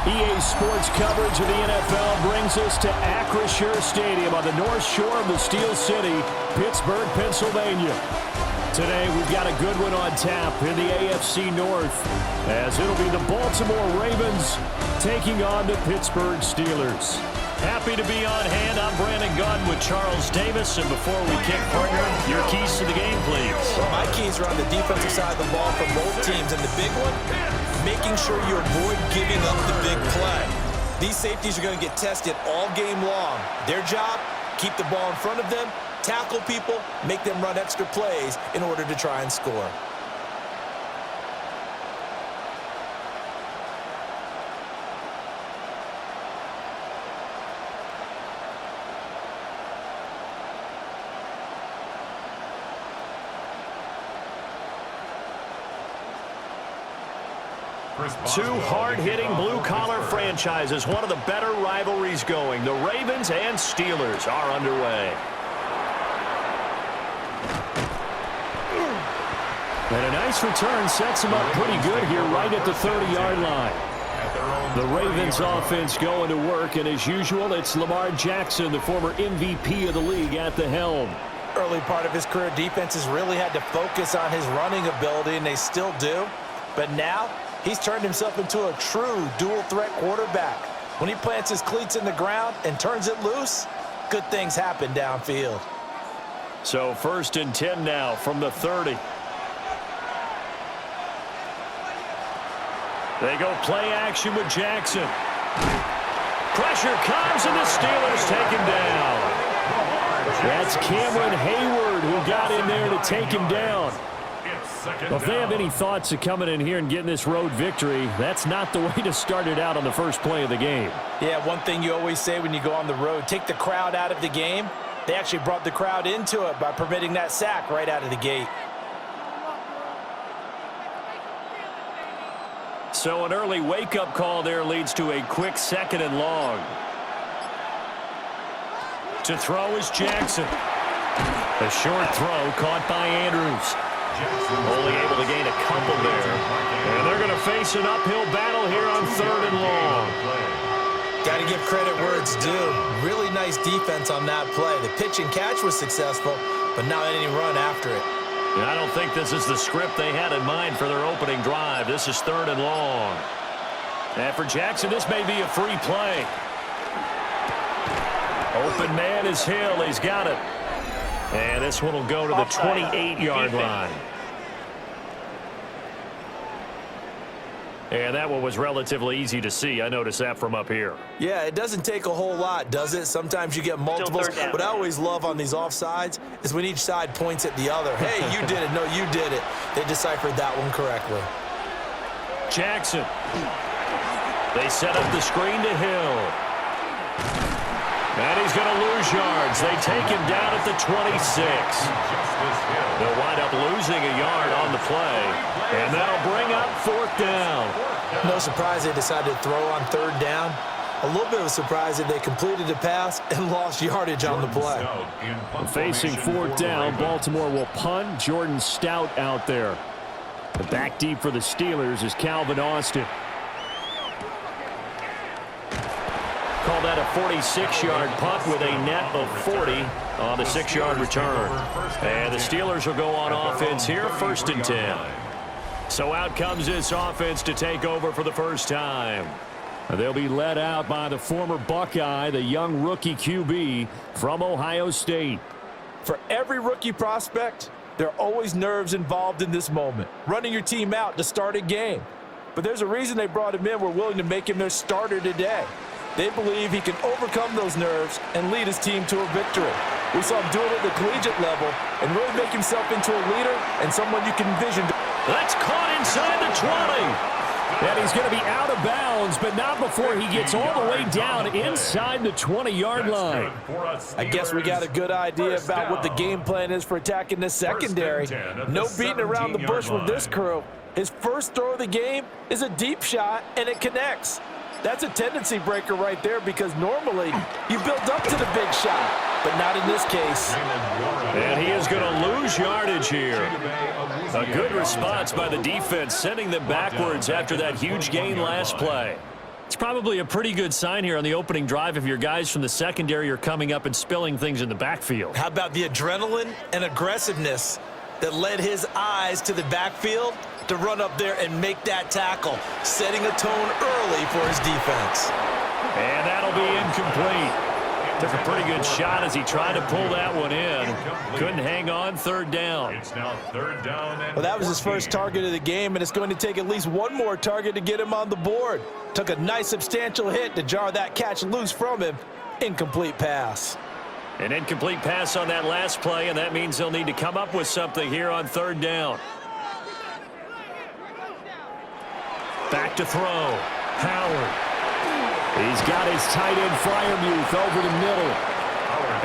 EA Sports coverage of the NFL brings us to Acrisure Stadium on the north shore of the Steel City, Pittsburgh, Pennsylvania. Today, we've got a good one on tap in the AFC North, as it'll be the Baltimore Ravens taking on the Pittsburgh Steelers. Happy to be on hand. I'm Brandon Gunn with Charles Davis. And before we kick, partner, your keys to the game, please. Well, my keys are on the defensive side of the ball for both teams. And the big one, making sure you avoid giving up the big play. These safeties are going to get tested all game long. Their job, keep the ball in front of them, tackle people, make them run extra plays in order to try and score. Two hard-hitting blue-collar franchises, one of the better rivalries going. The Ravens and Steelers are underway. And a nice return sets them up pretty good here right at the 30-yard line. The Ravens offense going to work, and as usual, it's Lamar Jackson, the former MVP of the league, at the helm. Early part of his career, defenses really had to focus on his running ability, and they still do. But now, he's turned himself into a true dual-threat quarterback. When he plants his cleats in the ground and turns it loose, good things happen downfield. So 1st and 10 now from the 30. They go play action with Jackson. Pressure comes, and the Steelers take him down. That's Cameron Hayward who got in there to take him down. Well, if they have any thoughts of coming in here and getting this road victory, that's not the way to start it out on the first play of the game. Yeah, one thing you always say when you go on the road, take the crowd out of the game. They actually brought the crowd into it by permitting that sack right out of the gate. So an early wake-up call there leads to a quick 2nd and long. To throw is Jackson. A short throw caught by Andrews. Only able to gain a couple there. And they're going to face an uphill battle here on 3rd and long. Got to give credit where it's due. Really nice defense on that play. The pitch and catch was successful, but not any run after it. And I don't think this is the script they had in mind for their opening drive. This is 3rd and long. And for Jackson, this may be a free play. Open man is Hill. He's got it. And this one will go to the 28-yard line. And that one was relatively easy to see. I noticed that from up here. Yeah, it doesn't take a whole lot, does it? Sometimes you get multiples. What I always love on these offsides is when each side points at the other. Hey, you did it. No, you did it. They deciphered that one correctly. Jackson. They set up the screen to Hill. And he's going to lose yards. They take him down at the 26. They'll wind up losing a yard on the play. And that'll bring up 4th down. No surprise they decided to throw on 3rd down. A little bit of a surprise that they completed the pass and lost yardage on the play. Facing 4th down, Baltimore will punt. Jordan Stout out there. The back deep for the Steelers is Calvin Austin. Call that a 46-yard punt with a net of 40 on the 6-yard return. And the Steelers will go on offense here, 1st and 10. So out comes this offense to take over for the first time. They'll be led out by the former Buckeye, the young rookie QB from Ohio State. For every rookie prospect, there are always nerves involved in this moment. Running your team out to start a game. But there's a reason they brought him in. We're willing to make him their starter today. They believe he can overcome those nerves and lead his team to a victory. We saw him do it at the collegiate level and really make himself into a leader and someone you can envision. That's caught inside the 20. And he's going to be out of bounds, but not before he gets all the way down inside the 20-yard line. I guess we got a good idea about what the game plan is for attacking this secondary. No beating around the bush with this crew. His first throw of the game is a deep shot, and it connects. That's a tendency breaker right there because normally you build up to the big shot, but not in this case. And he is going to lose yardage here. A good response by the defense, sending them backwards after that huge gain last play. It's probably a pretty good sign here on the opening drive if your guys from the secondary are coming up and spilling things in the backfield. How about the adrenaline and aggressiveness that led his eyes to the backfield to run up there and make that tackle, setting a tone early for his defense. And that'll be incomplete. Took a pretty good shot as he tried to pull that one in. Couldn't hang on, third down. It's now third down. Well, that was his first target of the game, and it's going to take at least one more target to get him on the board. Took a nice substantial hit to jar that catch loose from him. Incomplete pass. An incomplete pass on that last play, and that means they'll need to come up with something here on third down. Back to throw. Howard. He's got his tight end Fryermuth over the middle.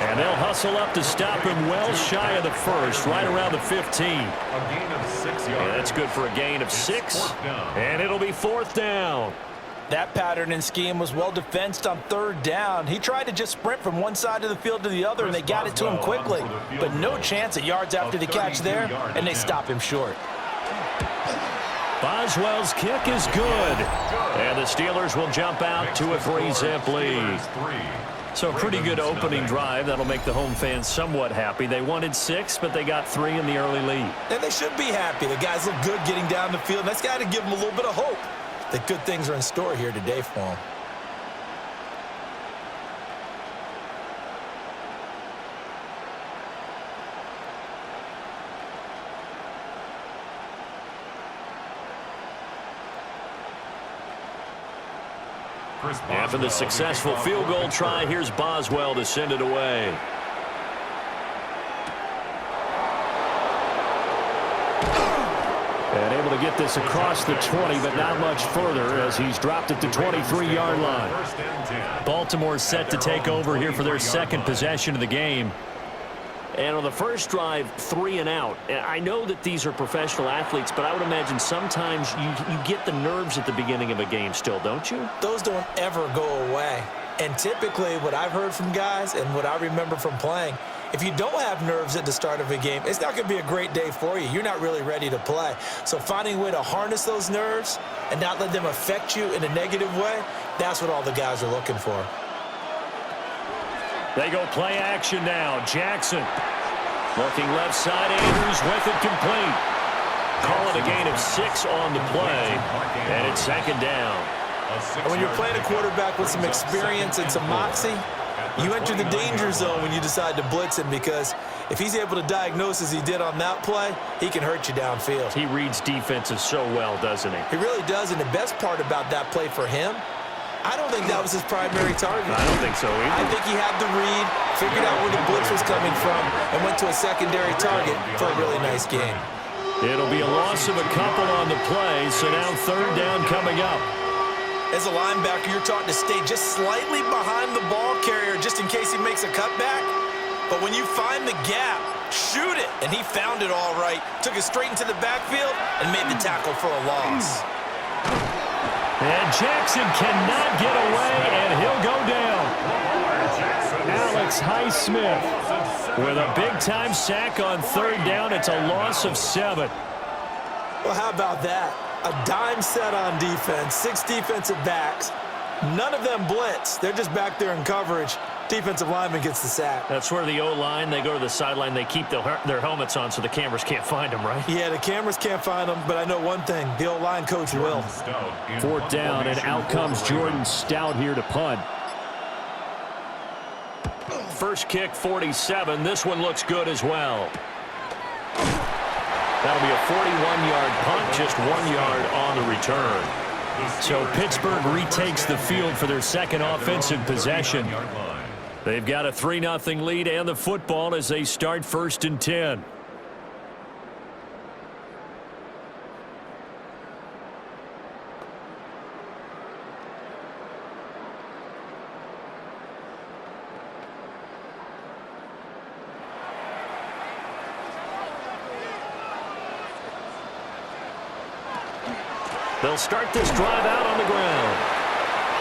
And they'll hustle up to stop him well shy of the first, right around the 15. A gain of 6 yards. Yeah, that's good for a gain of 6. And it'll be fourth down. That pattern and scheme was well defensed on third down. He tried to just sprint from one side of the field to the other, and they got it to him quickly. But no chance at yards after the catch there, and they stop him short. Boswell's kick is good. And the Steelers will jump out to a 3-zip lead. So a pretty good opening drive. That'll make the home fans somewhat happy. They wanted 6, but they got 3 in the early lead. And they should be happy. The guys look good getting down the field. And that's got to give them a little bit of hope that good things are in store here today for them. After the successful field goal try, here's Boswell to send it away. And able to get this across the 20, but not much further as he's dropped it to 23-yard line. Baltimore set to take over here for their second possession of the game. And on the first drive, 3 and out. I know that these are professional athletes, but I would imagine sometimes you get the nerves at the beginning of a game still, don't you? Those don't ever go away. And typically what I've heard from guys and what I remember from playing, if you don't have nerves at the start of a game, it's not going to be a great day for you. You're not really ready to play. So finding a way to harness those nerves and not let them affect you in a negative way, that's what all the guys are looking for. They go play action now. Jackson looking left side. Andrews with it complete. Call it a gain of 6 on the play. And it's second down. And when you're playing a quarterback with some experience and some moxie, you enter the danger zone when you decide to blitz him, because if he's able to diagnose as he did on that play, he can hurt you downfield. He reads defenses so well, doesn't he? He really does, and the best part about that play for him, I don't think that was his primary target. I don't think so either. I think he had the read, figured out where the blitz was coming from, and went to a secondary target for a really nice game. It'll be a loss of a couple on the play, so now third down coming up. As a linebacker, you're taught to stay just slightly behind the ball carrier just in case he makes a cutback. But when you find the gap, shoot it. And he found it all right. Took it straight into the backfield and made the tackle for a loss. And Jackson cannot get away, and he'll go down. Alex Highsmith with a big-time sack on third down. It's a loss of 7. Well, how about that? A dime set on defense, 6 defensive backs. None of them blitz. They're just back there in coverage. Defensive lineman gets the sack. That's where the O-line, they go to the sideline, they keep their helmets on so the cameras can't find them, right? Yeah, the cameras can't find them, but I know one thing. The O-line coach will. Fourth down, and out comes Jordan Stout here to punt. First kick, 47. This one looks good as well. That'll be a 41-yard punt, just 1 yard on the return. So Pittsburgh retakes the field for their second offensive possession. They've got a 3-0 lead and the football as they start 1st and 10. They'll start this drive out on the ground.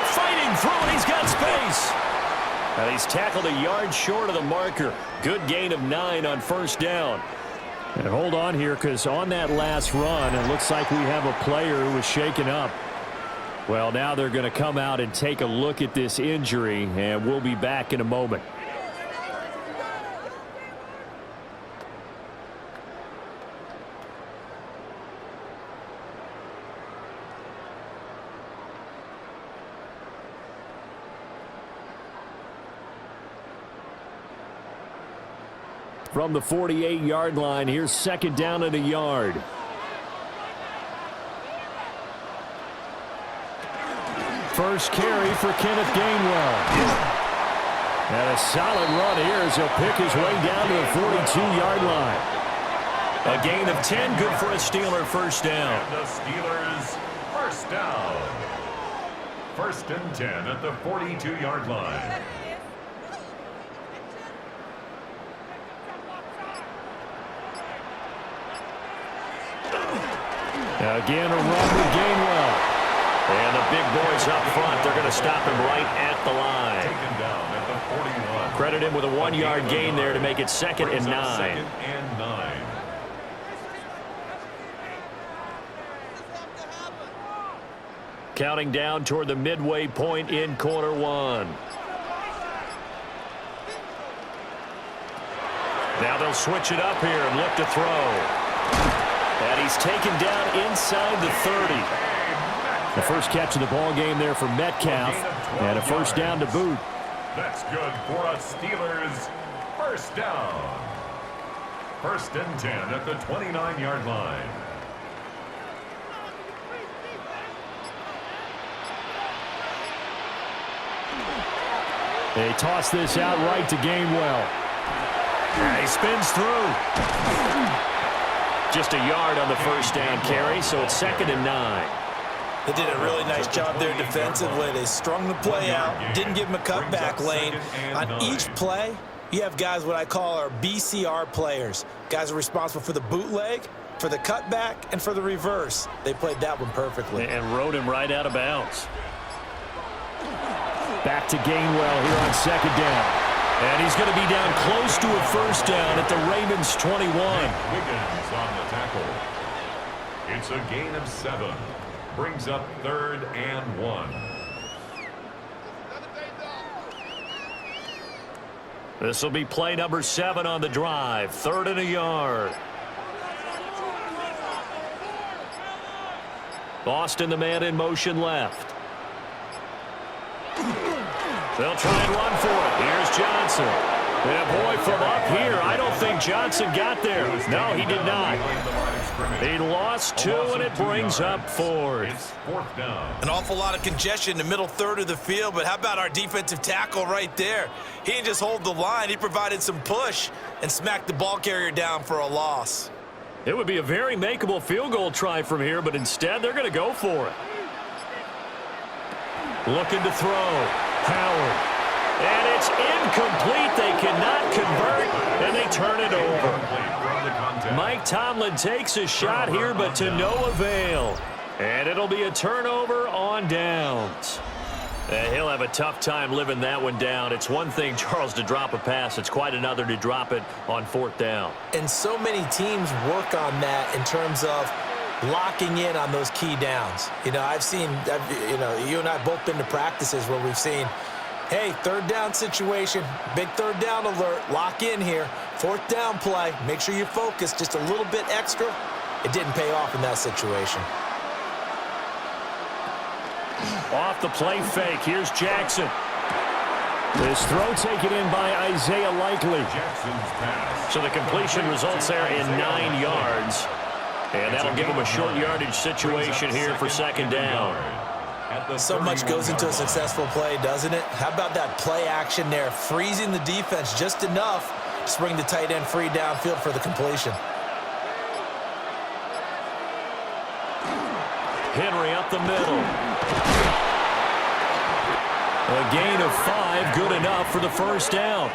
Fighting through it, he's got space. And he's tackled a yard short of the marker. Good gain of 9 on first down. And hold on here, because on that last run, it looks like we have a player who was shaken up. Well, now they're going to come out and take a look at this injury, and we'll be back in a moment. From the 48-yard line, here's second down and a yard. First carry for Kenneth Gainwell. And a solid run here as he'll pick his way down to the 42-yard line. A gain of 10, good for a Steeler first down. And the Steelers first down. First and 10 at the 42-yard line. Again, a run with Gainwell. And the big boys up front, they're going to stop him right at the line. Taken down at the 41. Credit him with a 1-yard gain there to make it second and 9. Second and 9. Counting down toward the midway point in quarter 1. Now they'll switch it up here and look to throw. And he's taken down inside the 30. The first catch of the ball game there for Metcalf, and a first down to boot. That's good for a Steelers first down. First and 10 at the 29-yard line. They toss this out right to Gainwell. And he spins through. Just a yard on the first down carry, so it's second and 9. They did a really nice job there defensively. They strung the play out, didn't give him a cutback lane. On each play, you have guys what I call our BCR players. Guys are responsible for the bootleg, for the cutback, and for the reverse. They played that one perfectly. And rode him right out of bounds. Back to Gainwell here on second down. And he's going to be down close to a first down at the Ravens 21. Wiggins on the tackle. It's a gain of 7. Brings up third and 1. This will be play number 7 on the drive. Third and a yard. Boston, the man in motion left. They'll try and run for it. Here's Johnson. Yeah, boy, from up here, I don't think Johnson got there. No, he did not. He lost 2, and it brings up 4th. It's 4th down. An awful lot of congestion in the middle third of the field, but how about our defensive tackle right there? He didn't just hold the line. He provided some push and smacked the ball carrier down for a loss. It would be a very makeable field goal try from here, but instead they're going to go for it. Looking to throw. Howard. And it's incomplete. They cannot convert, and they turn it over. Mike Tomlin takes a shot here, but to no avail. And it'll be a turnover on downs. He'll have a tough time living that one down. It's one thing, Charles, to drop a pass. It's quite another to drop it on 4th down. And so many teams work on that in terms of locking in on those key downs. You know, you and I have both been to practices where we've seen, hey, 3rd down situation, big 3rd down alert, lock in here. 4th down play, make sure you focus just a little bit extra. It didn't pay off in that situation. Off the play fake, here's Jackson. This throw taken in by Isaiah Likely. Jackson's pass. So the completion results there in 9 yards. And that'll give him a short yardage situation here for second down. So much goes into a successful play, doesn't it? How about that play action there, freezing the defense just enough to bring the tight end free downfield for the completion. Henry up the middle. A gain of 5, good enough for the first down.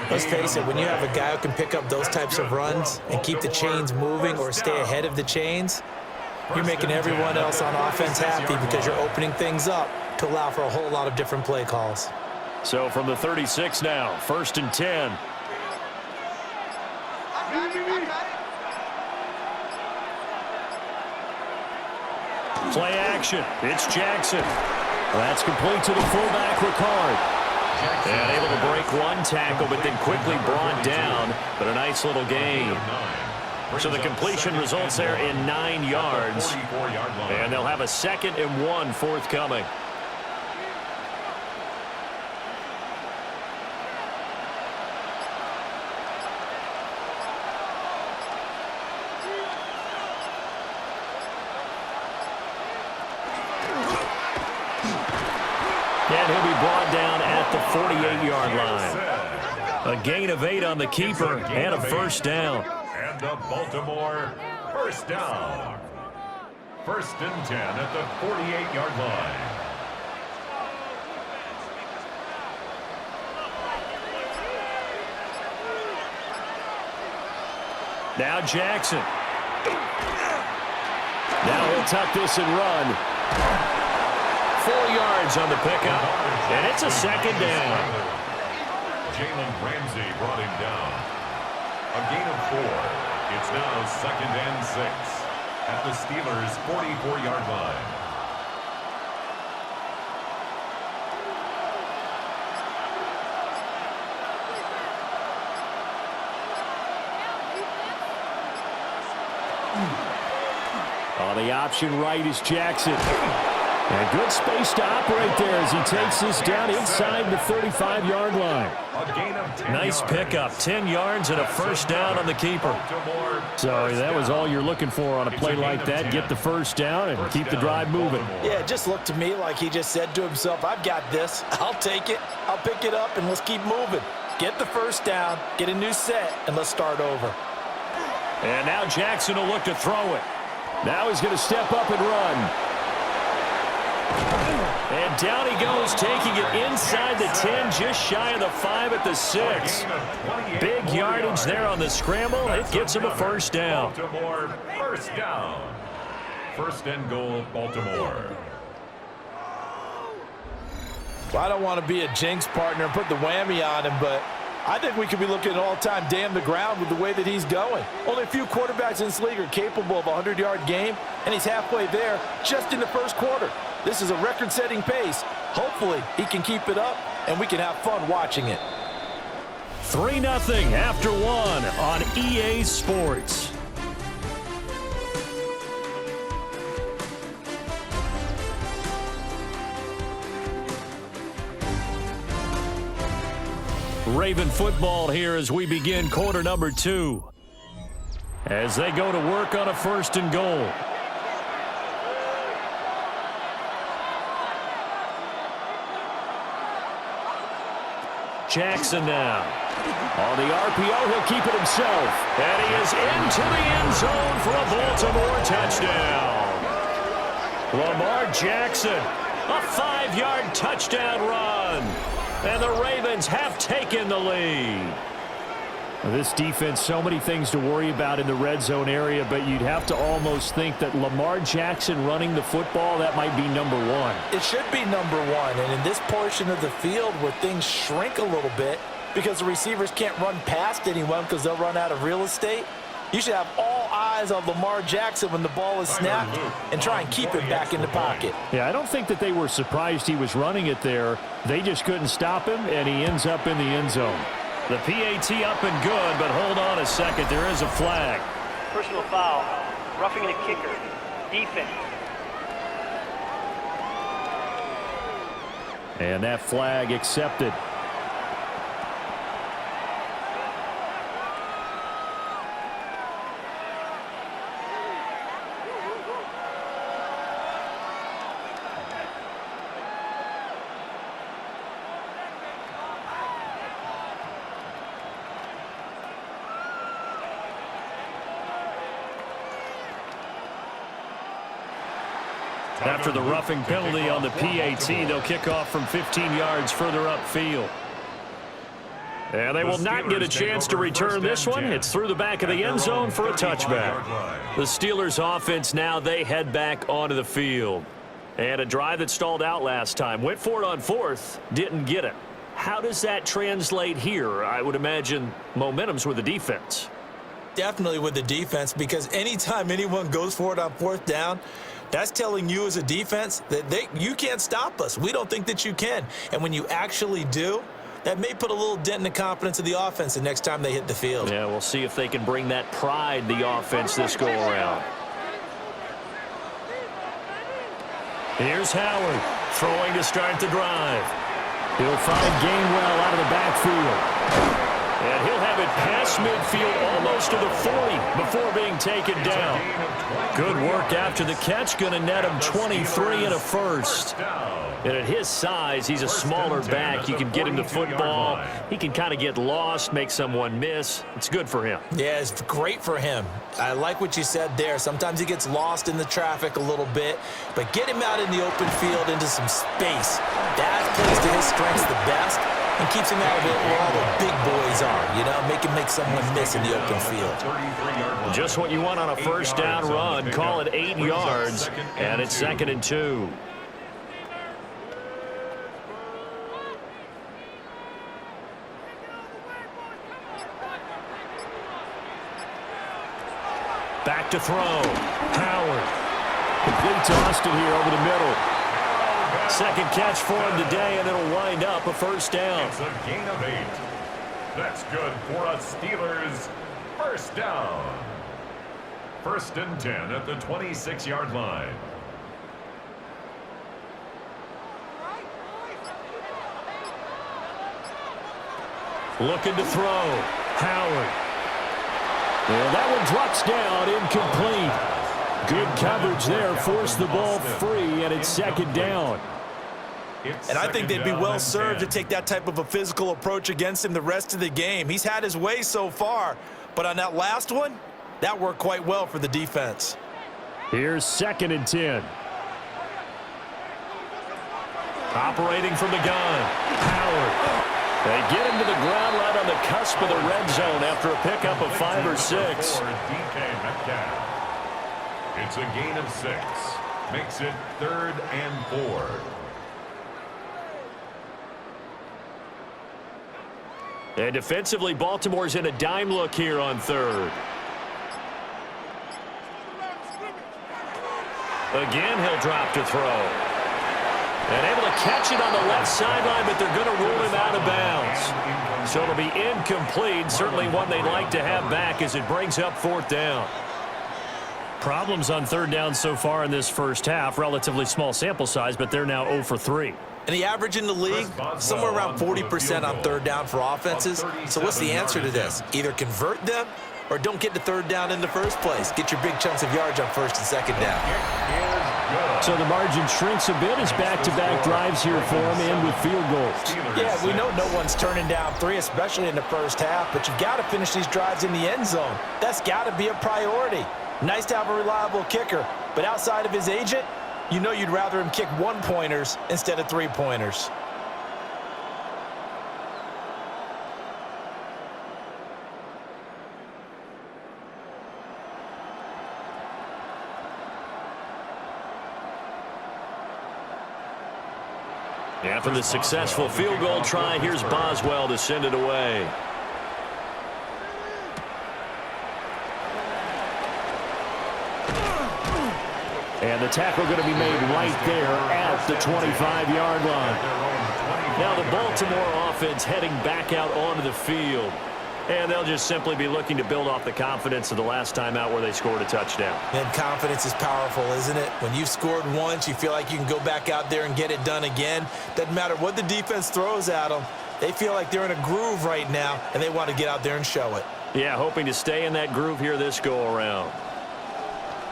Let's face it, when you have a guy who can pick up those types of runs and keep the chains moving or stay ahead of the chains, you're making everyone else on offense happy because you're opening things up to allow for a whole lot of different play calls. So from the 36 now, 1st and 10. Play action. It's Jackson. That's complete to the fullback, Ricard. And able to break one tackle, but then quickly brought down. But a nice little gain. So the completion results there in 9 yards. And they'll have a 2nd and 1 forthcoming. And he'll be brought down at the 48-yard line. A gain of 8 on the keeper and a first down. And the Baltimore first down. 1st and 10 at the 48-yard line. Now Jackson. Now he'll tuck this and run. 4 yards on the pickup, and it's a 2nd down. Jalen Ramsey brought him down. A gain of 4. It's now 2nd and 6 at the Steelers' 44-yard line. On the option right is Jackson. And good space to operate there as he takes this down inside the 35-yard line. Nice pickup, 10 yards and a first down on the keeper. So that was all you're looking for on a play like that. Get the first down and keep the drive moving. Yeah, it just looked to me like he just said to himself, I've got this. I'll take it. I'll pick it up, and let's keep moving. Get the first down, get a new set, and let's start over. And now Jackson will look to throw it. Now he's going to step up and run. And down he goes, taking it inside the 10, just shy of the 5 at the 6. Big yardage there on the scramble. It gets him a first down. Baltimore first down. 1st and goal, Baltimore. Well, I don't want to be a jinx partner and put the whammy on him, but I think we could be looking at all-time damn the ground with the way that he's going. Only a few quarterbacks in this league are capable of a 100-yard game, and he's halfway there just in the first quarter. This is a record-setting pace. Hopefully, he can keep it up, and we can have fun watching it. 3-0 after 1 on EA Sports. Raven football here as we begin quarter number 2. As they go to work on a 1st and goal. Jackson now. On the RPO, he'll keep it himself. And he is into the end zone for a Baltimore touchdown. Lamar Jackson, a 5-yard touchdown run. And the Ravens have taken the lead. This defense, so many things to worry about in the red zone area, but you'd have to almost think that Lamar Jackson running the football, that might be number 1. It should be number 1, and in this portion of the field where things shrink a little bit because the receivers can't run past anyone because they'll run out of real estate, you should have all eyes on Lamar Jackson when the ball is snapped and try and keep it back in the pocket. Yeah, I don't think that they were surprised he was running it there. They just couldn't stop him, and he ends up in the end zone. The PAT up and good, but hold on a second. There is a flag. Personal foul. Roughing the kicker. Defense. And that flag accepted. After the roughing penalty on the PAT, they'll kick off from 15 yards further upfield. And they will not get a chance to return this one. It's through the back of the end zone for a touchback. The Steelers offense now, they head back onto the field. And a drive that stalled out last time. Went for it on 4th, didn't get it. How does that translate here? I would imagine momentum's with the defense. Definitely with the defense, because anytime anyone goes for it on 4th down, That's telling you as a defense that you can't stop us. We don't think that you can. And when you actually do, that may put a little dent in the confidence of the offense the next time they hit the field. Yeah, we'll see if they can bring that pride, the offense, this go-around. Here's Howard throwing to start the drive. He'll find Gainwell out of the backfield. And he'll have it past midfield almost to the 40 before being taken down. Good work after the catch. Going to net him 23 and a first. And at his size, he's a smaller back. You can get him the football. He can kind of get lost, make someone miss. It's good for him. Yeah, it's great for him. I like what you said there. Sometimes he gets lost in the traffic a little bit, but get him out in the open field into some space. That plays to his strengths the best and keeps him out of it where all the big boys are, you know, make him make someone miss in the open field. Just what you want on a first down run. Call it 8 yards, and it's 2nd and 2. Back to throw. Howard. Complete to Austin here over the middle. Second catch for him today, and it'll wind up a first down. It's a gain of 8. That's good for a Steelers first down. 1st and 10 at the 26-yard line. Looking to throw. Howard. And that one drops down, incomplete. Good coverage there, forced the ball free, and it's 2nd down. And I think they'd be well served to take that type of a physical approach against him the rest of the game. He's had his way so far, but on that last one, that worked quite well for the defense. Here's 2nd and 10. Operating from the gun. Howard. They get him to the ground right on the cusp of the red zone after a pickup of 5 or 6. It's a gain of 6. Makes it 3rd and 4. And defensively, Baltimore's in a dime look here on 3rd. Again, he'll drop to throw. And able to catch it on the left sideline, but they're going to rule him out of bounds. So it'll be incomplete. Certainly one they'd like to have back as it brings up 4th down. Problems on 3rd down so far in this first half. Relatively small sample size, but they're now 0 for 3. And the average in the league, somewhere around 40% on 3rd down for offenses. So what's the answer to this? Either convert them or don't get to 3rd down in the first place. Get your big chunks of yards on 1st and 2nd down. So the margin shrinks a bit as back-to-back drives here for him and with field goals. Yeah, we know no one's turning down 3, especially in the first half, but you've got to finish these drives in the end zone. That's got to be a priority. Nice to have a reliable kicker, but outside of his agent, you know you'd rather him kick 1-pointers instead of 3-pointers. After the successful field goal try, here's Boswell to send it away. And the tackle going to be made right there at the 25-yard line. Now the Baltimore offense heading back out onto the field. And they'll just simply be looking to build off the confidence of the last time out where they scored a touchdown. And confidence is powerful, isn't it? When you've scored once, you feel like you can go back out there and get it done again. Doesn't matter what the defense throws at them. They feel like they're in a groove right now, and they want to get out there and show it. Yeah, hoping to stay in that groove here this go-around.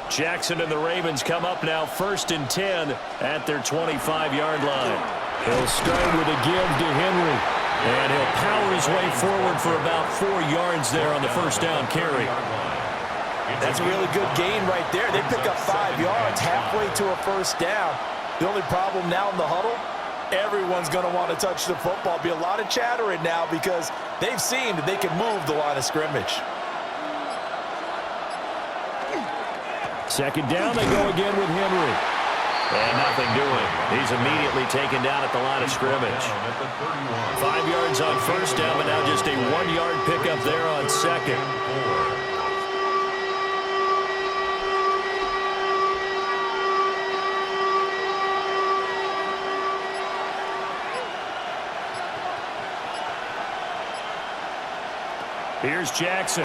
Jackson and the Ravens come up now 1st and 10 at their 25-yard line. He'll start with a give to Henry. And he'll power his way forward for about 4 yards there on the first down carry. That's a really good gain right there. They pick up 5 yards halfway to a first down. The only problem now in the huddle, everyone's going to want to touch the football. Be a lot of chattering now because they've seen that they can move the line of scrimmage. 2nd down, they go again with Henry. And nothing doing. He's immediately taken down at the line of scrimmage. 5 yards on first down, but now just a 1-yard pickup there on 2nd. Here's Jackson.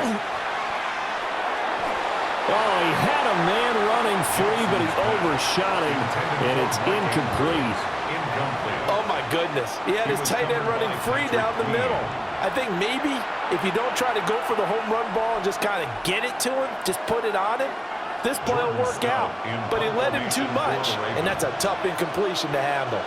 Oh, he had a man running free, but he overshot him, and it's incomplete. Oh, my goodness. He had his tight end running free down the middle. I think maybe if you don't try to go for the home run ball and just kind of get it to him, just put it on him, this play will work out. But he led him too much, and that's a tough incompletion to handle.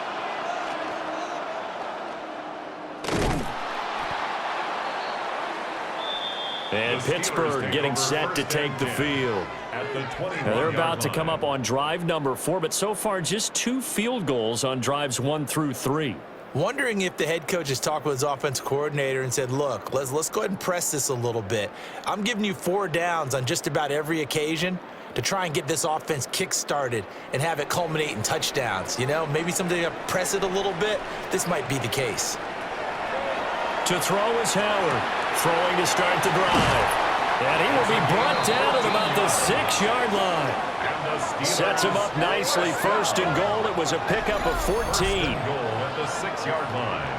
And Pittsburgh getting set to take the field. Now they're about to come up on drive number 4, but so far just 2 field goals on drives 1 through 3. Wondering if the head coach has talked with his offensive coordinator and said, look, let's go ahead and press this a little bit. I'm giving you 4 downs on just about every occasion to try and get this offense kick-started and have it culminate in touchdowns. You know, maybe something to press it a little bit. This might be the case. To throw is Howard. Throwing to start the drive. And he will be brought down at about the 6-yard line. Sets him up nicely. 1st and goal. It was a pickup of 14. Goal at the 6-yard line.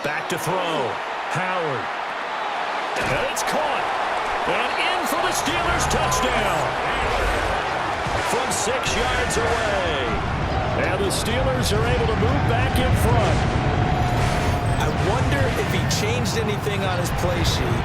Back to throw. Howard. And it's caught. And in for the Steelers touchdown. From 6 yards away. And the Steelers are able to move back in front. I wonder if he changed anything on his play sheet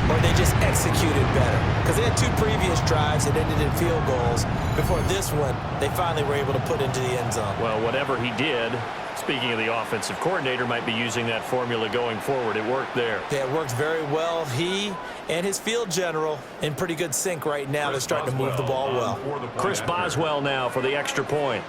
or they just executed better. Because they had 2 previous drives that ended in field goals. Before this one, they finally were able to put into the end zone. Well, whatever he did, speaking of the offensive coordinator, might be using that formula going forward. It worked there. Yeah, it worked very well. He and his field general in pretty good sync right now. They're starting to move the ball well. Chris Boswell now for the extra point.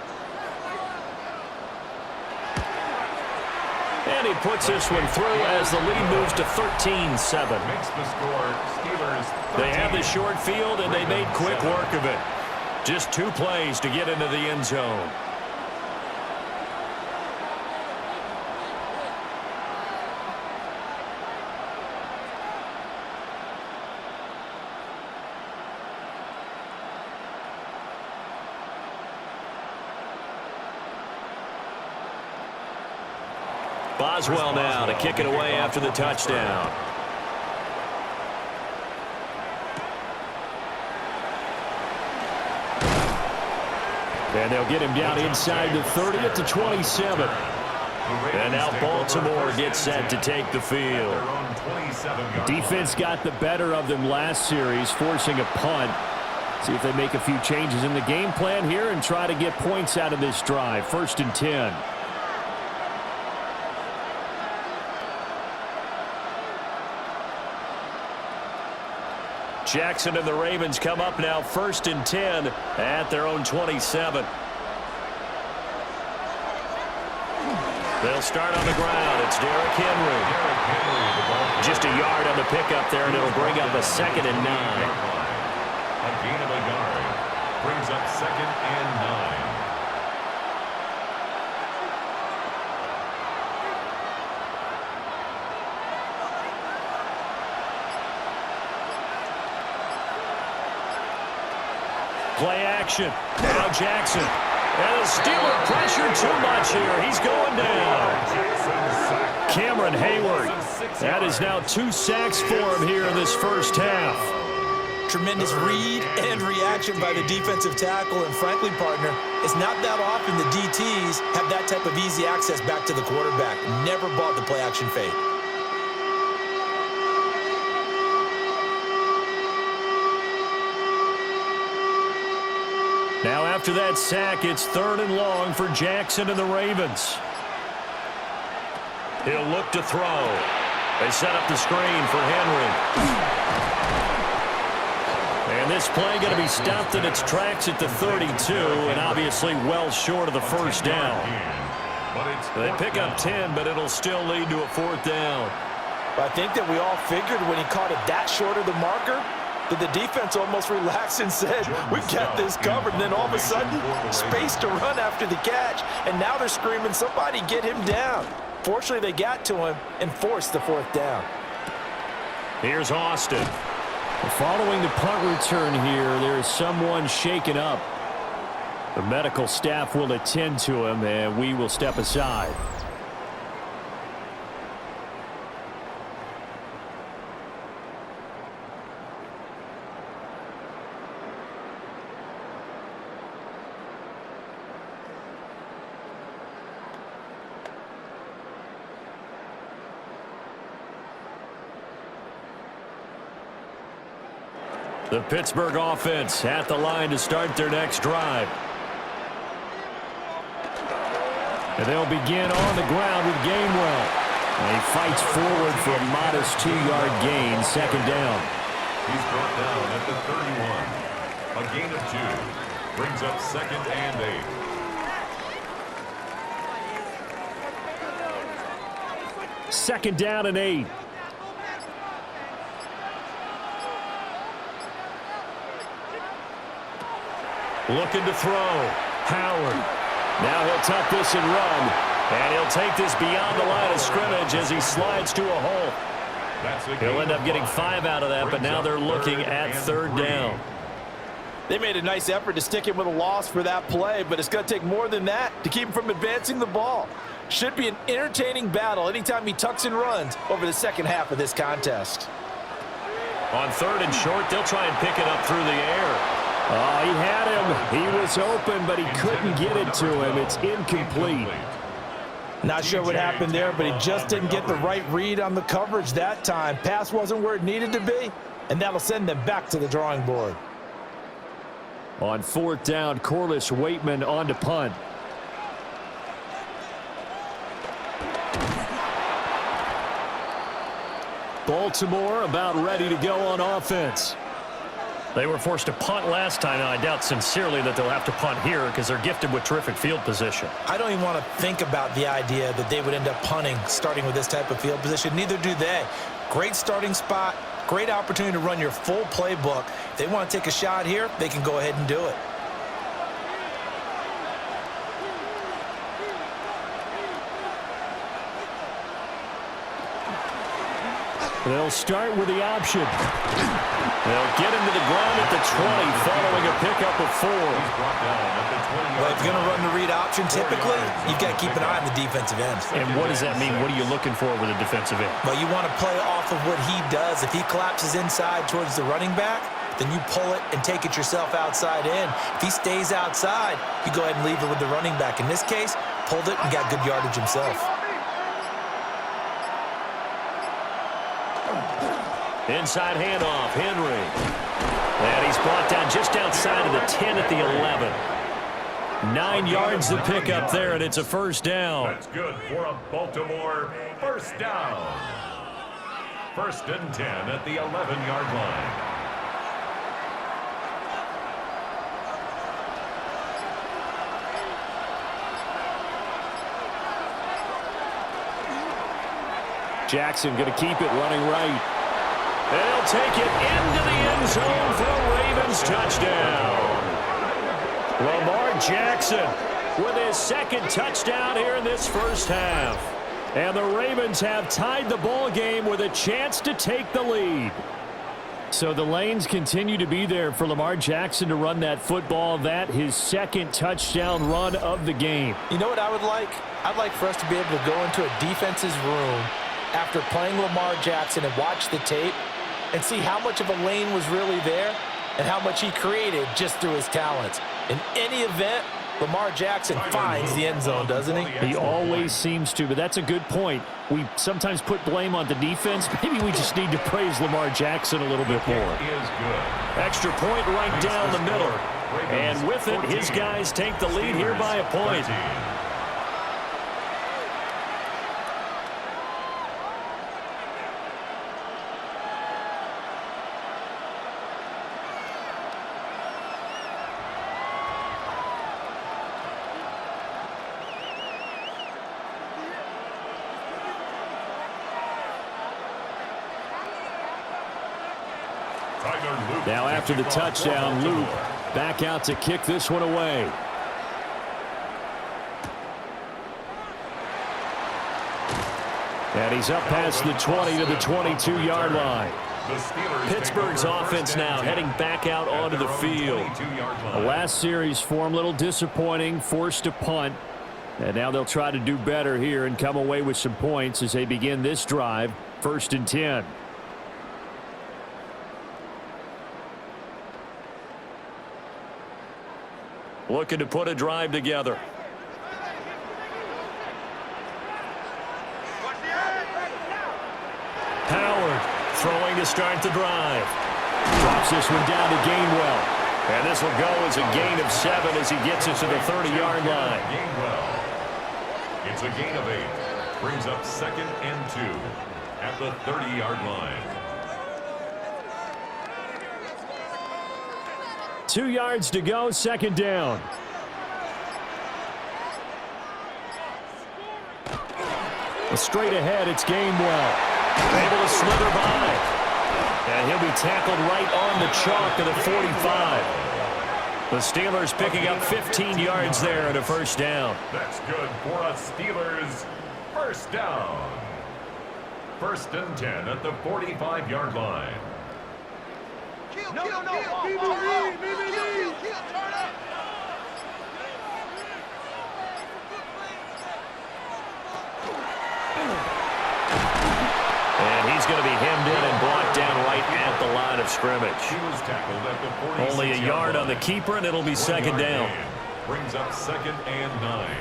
And he puts this one through as the lead moves to 13-7. Makes the score Steelers 13. They have the short field, and they made quick work of it. Just 2 plays to get into the end zone. Boswell now to kick it away after the touchdown. And they'll get him down inside the 30 at the 27. And now Baltimore gets set to take the field. Defense got the better of them last series, forcing a punt. See if they make a few changes in the game plan here and try to get points out of this drive. 1st and 10. Jackson and the Ravens come up now 1st and 10 at their own 27. They'll start on the ground. It's Derrick Henry. Just a yard on the pickup there, and it'll bring up a 2nd and 9. A gain of a yard brings up 2nd and 9. Play action. Now Jackson. And the Steeler pressure too much here. He's going down. Cameron Hayward. That is now 2 sacks for him here in this first half. Tremendous read and reaction by the defensive tackle. And frankly, partner, it's not that often the DTs have that type of easy access back to the quarterback. Never bought the play action fake. Now after that sack, it's 3rd and long for Jackson and the Ravens. He'll look to throw. They set up the screen for Henry. And this play going to be stopped in its tracks at the 32, and obviously well short of the first down. They pick up 10, but it'll still lead to a 4th down. I think that we all figured when he caught it that short of the marker, the defense almost relaxed and said, we've got this covered. And then all of a sudden, space to run after the catch. And now they're screaming, somebody get him down. Fortunately, they got to him and forced the 4th down. Here's Austin. Following the punt return here, there is someone shaken up. The medical staff will attend to him, and we will step aside. The Pittsburgh offense at the line to start their next drive. And they'll begin on the ground with Gainwell. And he fights forward for a modest 2-yard gain, 2nd down. He's brought down at the 31. A gain of 2. Brings up 2nd and 8. 2nd down and 8. Looking to throw. Howard. Now he'll tuck this and run. And he'll take this beyond the line of scrimmage as he slides to a hole. He'll end up getting 5 out of that, but now they're looking at 3rd down. They made a nice effort to stick him with a loss for that play, but it's going to take more than that to keep him from advancing the ball. Should be an entertaining battle anytime he tucks and runs over the second half of this contest. On 3rd and short, they'll try and pick it up through the air. Oh, he had him. He was open, but he couldn't get it to him. It's incomplete. Not sure what happened there, but he just didn't get the right read on the coverage that time. Pass wasn't where it needed to be, and that'll send them back to the drawing board. On 4th down, Corliss Waitman on to punt. Baltimore about ready to go on offense. They were forced to punt last time, and I doubt sincerely that they'll have to punt here because they're gifted with terrific field position. I don't even want to think about the idea that they would end up punting starting with this type of field position. Neither do they. Great starting spot, great opportunity to run your full playbook. If they want to take a shot here, they can go ahead and do it. They'll start with the option. They'll get him to the ground at the 20 following a pickup of 4. Well, if you're going to run the read option, typically, you've got to keep an eye on the defensive end. And what does that mean? What are you looking for with a defensive end? Well, you want to play off of what he does. If he collapses inside towards the running back, then you pull it and take it yourself outside in. If he stays outside, you go ahead and leave it with the running back. In this case, pulled it and got good yardage himself. Inside handoff, Henry. And he's brought down just outside of the 10 at the 11. 9 yards to pick up there, and it's a 1st down. That's good for a Baltimore 1st down. 1st and 10 at the 11-yard line. Jackson going to keep it running right. They'll take it into the end zone for a Ravens touchdown. Lamar Jackson with his 2nd touchdown here in this 1st half. And the Ravens have tied the ball game with a chance to take the lead. So the lanes continue to be there for Lamar Jackson to run that football. That his 2nd touchdown run of the game. You know what I would like? I'd like for us to be able to go into a defense's room after playing Lamar Jackson and watch the tape and see how much of a lane was really there and how much he created just through his talents. In any event, Lamar Jackson finds the end zone, doesn't he? He always seems to, but that's a good point. We sometimes put blame on the defense. Maybe we just need to praise Lamar Jackson a little bit more. Extra point right down the middle. And with it, his guys take the lead here by a point. Tyler Lue Now after the touchdown, Luke back out to kick this one away. And he's up past the 20 to the 22-yard line. Pittsburgh's offense now heading back out onto the field. The last series for him, a little disappointing, forced a punt. And now they'll try to do better here and come away with some points as they begin this drive, 1st and 10. Looking to put a drive together. Howard throwing to start the drive. Drops this one down to Gainwell. And this will go as a gain of 7 as he gets it to the 30-yard line. Gainwell. It's a gain of 8. Brings up 2nd and 2 at the 30-yard line. 2 yards to go, 2nd down. Straight ahead, it's Gainwell. Able to slither by. And he'll be tackled right on the chalk of the 45. The Steelers picking up 15 yards there and a 1st down. That's good for a Steelers 1st down. 1st and 10 at the 45-yard line. No. Turn up. And he's going to be hemmed in and blocked down right at the line of scrimmage. He was tackled at the 46 Only a yard on the keeper, and it'll be 2nd down. Brings up 2nd and 9.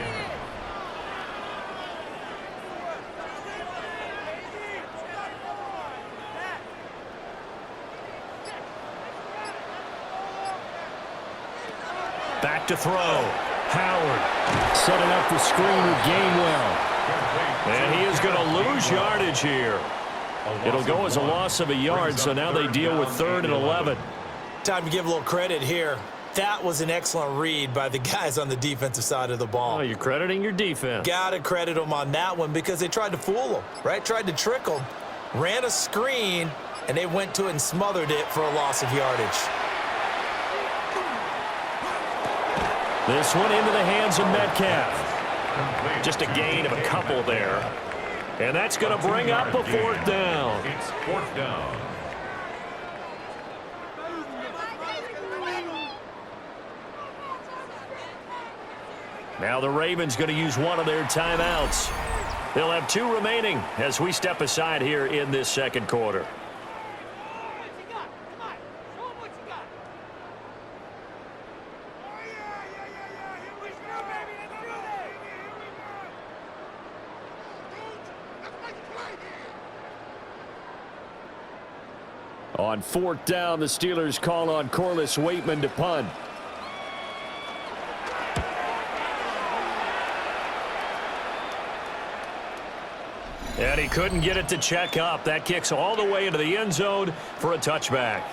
Back to throw. Howard setting up the screen with Gainwell. And he is going to lose yardage here. It'll go as a loss of a yard, so now they deal with 3rd and 11. Time to give a little credit here. That was an excellent read by the guys on the defensive side of the ball. Oh, you're crediting your defense. Got to credit them on that one because they tried to fool them, right? Tried to trick them. Ran a screen, and they went to it and smothered it for a loss of yardage. This one into the hands of Metcalf. Just a gain of a couple there. And that's going to bring up a 4th down. It's 4th down. Now the Ravens going to use one of their timeouts. They'll have 2 remaining as we step aside here in this 2nd quarter. On 4th down, the Steelers call on Corliss Waitman to punt. And he couldn't get it to check up. That kicks all the way into the end zone for a touchback.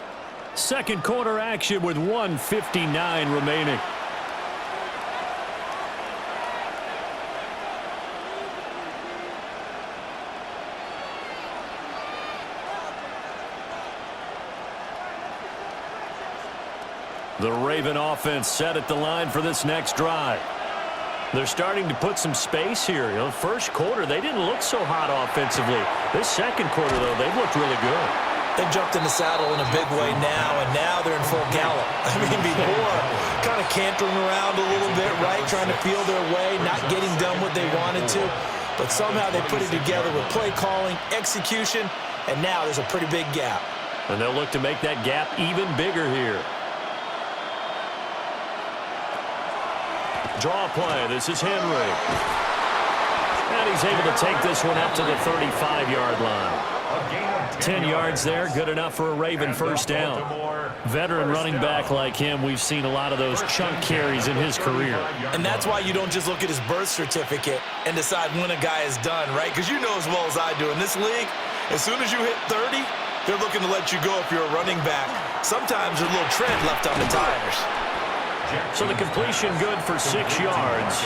2nd quarter action with 1:59 remaining. The Raven offense set at the line for this next drive. They're starting to put some space here. You know, 1st quarter, they didn't look so hot offensively. This 2nd quarter, though, they've looked really good. They jumped in the saddle in a big way now, and now they're in full gallop. I mean, before, kind of cantering around a little bit, right, trying to feel their way, not getting done what they wanted to. But somehow they put it together with play calling, execution, and now there's a pretty big gap. And they'll look to make that gap even bigger here. Draw play. This is Henry. And he's able to take this one up to the 35-yard line. 10 yards there, good enough for a Raven 1st down. Veteran running back like him, we've seen a lot of those chunk carries in his career. And that's why you don't just look at his birth certificate and decide when a guy is done, right? Because you know as well as I do, in this league, as soon as you hit 30, they're looking to let you go if you're a running back. Sometimes there's a little tread left on the tires. So the completion good for 6 yards,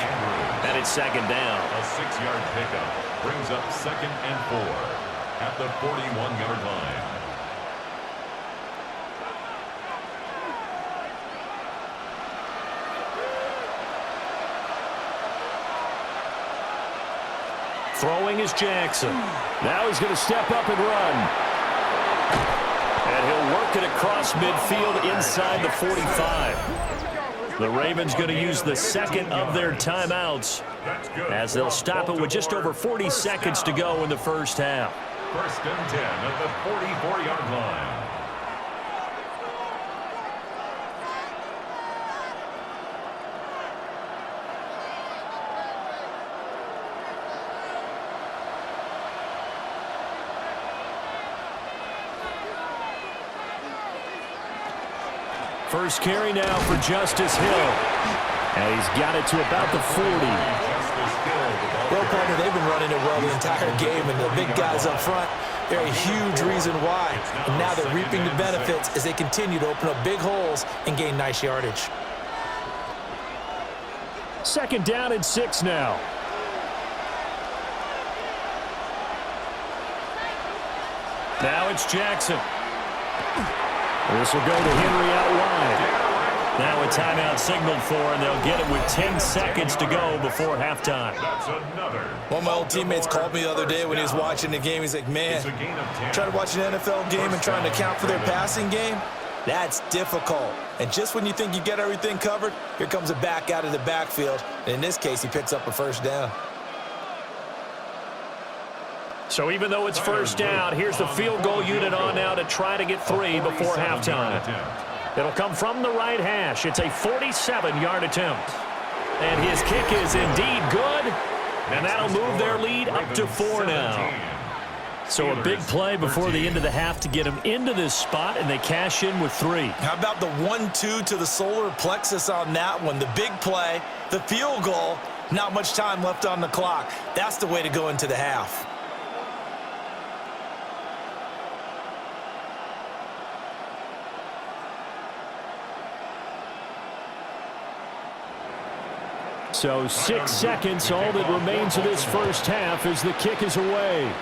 and it's 2nd down. A 6-yard pickup brings up 2nd and 4 at the 41-yard line. Throwing is Jackson. Now he's going to step up and run. And he'll work it across midfield inside the 45. The Ravens going to use the second of their timeouts as they'll stop it with just over 40 seconds to go in the first half. 1st and 10 at the 44-yard line. First carry now for Justice Hill. And he's got it to about the 40. Well, partner, they've been running it well the entire game, and the big guys up front, they're a huge reason why. And now they're reaping the benefits as they continue to open up big holes and gain nice yardage. 2nd down and 6 now. Now it's Jackson. This will go to Henry out wide. Now a timeout signaled for, and they'll get it with 10 seconds to go before halftime. That's another. One of my old teammates called me the other day when he was watching the game. He's like, man, trying to watch an NFL game and trying to account for their passing game, that's difficult. And just when you think you get everything covered, here comes a back out of the backfield. And in this case, he picks up a first down. So even though it's first down, here's the field goal unit on now to try to get 3 before halftime. It'll come from the right hash. It's a 47-yard attempt. And his kick is indeed good. And that'll move their lead up to 4 now. So a big play before the end of the half to get them into this spot, and they cash in with 3. How about the 1-2 to the solar plexus on that one? The big play, the field goal, not much time left on the clock. That's the way to go into the half. So 6 seconds, all that remains of this first half as the kick is away.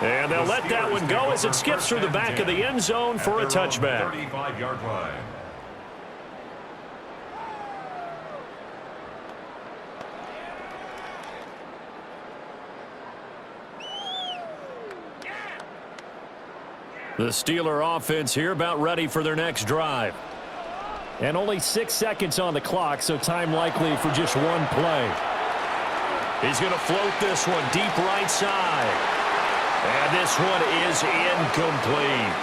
And they'll let that one go as it skips through the back of the end zone for a touchback. 35-yard line. The Steeler offense here about ready for their next drive. And only 6 seconds on the clock, so time likely for just one play. He's going to float this one deep right side. And this one is incomplete.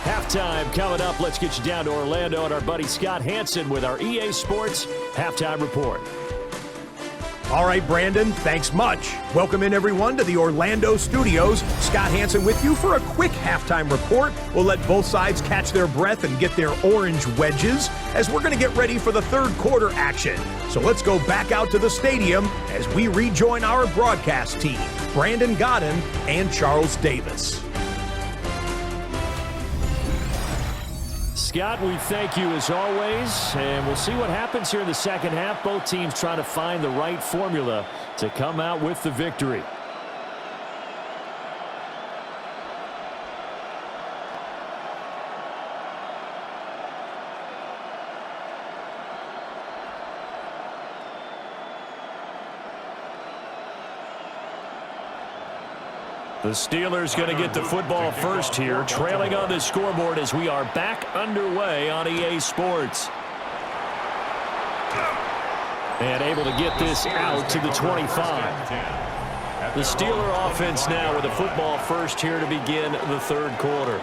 Halftime coming up. Let's get you down to Orlando and our buddy Scott Hansen with our EA Sports Halftime Report. All right, Brandon, thanks much. Welcome in, everyone, to the Orlando studios. Scott Hansen with you for a quick halftime report. We'll let both sides catch their breath and get their orange wedges as we're going to get ready for the third quarter action. So let's go back out to the stadium as we rejoin our broadcast team, Brandon Godden and Charles Davis. Scott, we thank you as always, and we'll see what happens here in the second half. Both teams trying to find the right formula to come out with the victory. The Steelers going to get the football first here, trailing on the scoreboard as we are back underway on EA Sports. And able to get this out to the 25. The Steeler offense now with the football first here to begin the third quarter.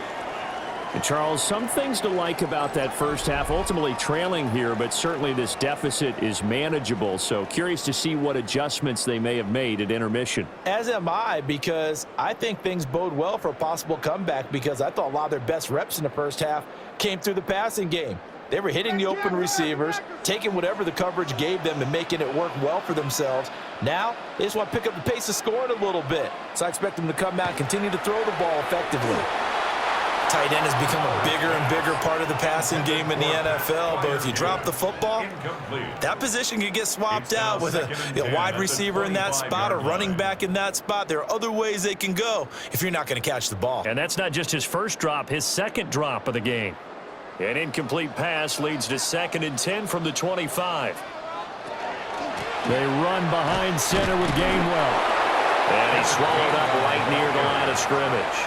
And Charles, some things to like about that first half, ultimately trailing here, but certainly this deficit is manageable. So curious to see what adjustments they may have made at intermission. As am I, because I think things bode well for a possible comeback, because I thought a lot of their best reps in the first half came through the passing game. They were hitting the open receivers, taking whatever the coverage gave them and making it work well for themselves. Now, they just want to pick up the pace of scoring a little bit. So I expect them to come out and continue to throw the ball effectively. Tight end has become a bigger and bigger part of the passing game in the NFL, but if you drop the football, that position can get swapped out with a wide receiver in that spot, a running back in that spot. There are other ways they can go if you're not going to catch the ball. And that's not just his first drop, his second drop of the game. An incomplete pass leads to 2nd and 10 from the 25. They run behind center with Gainwell. And he swallowed up right near the line of scrimmage.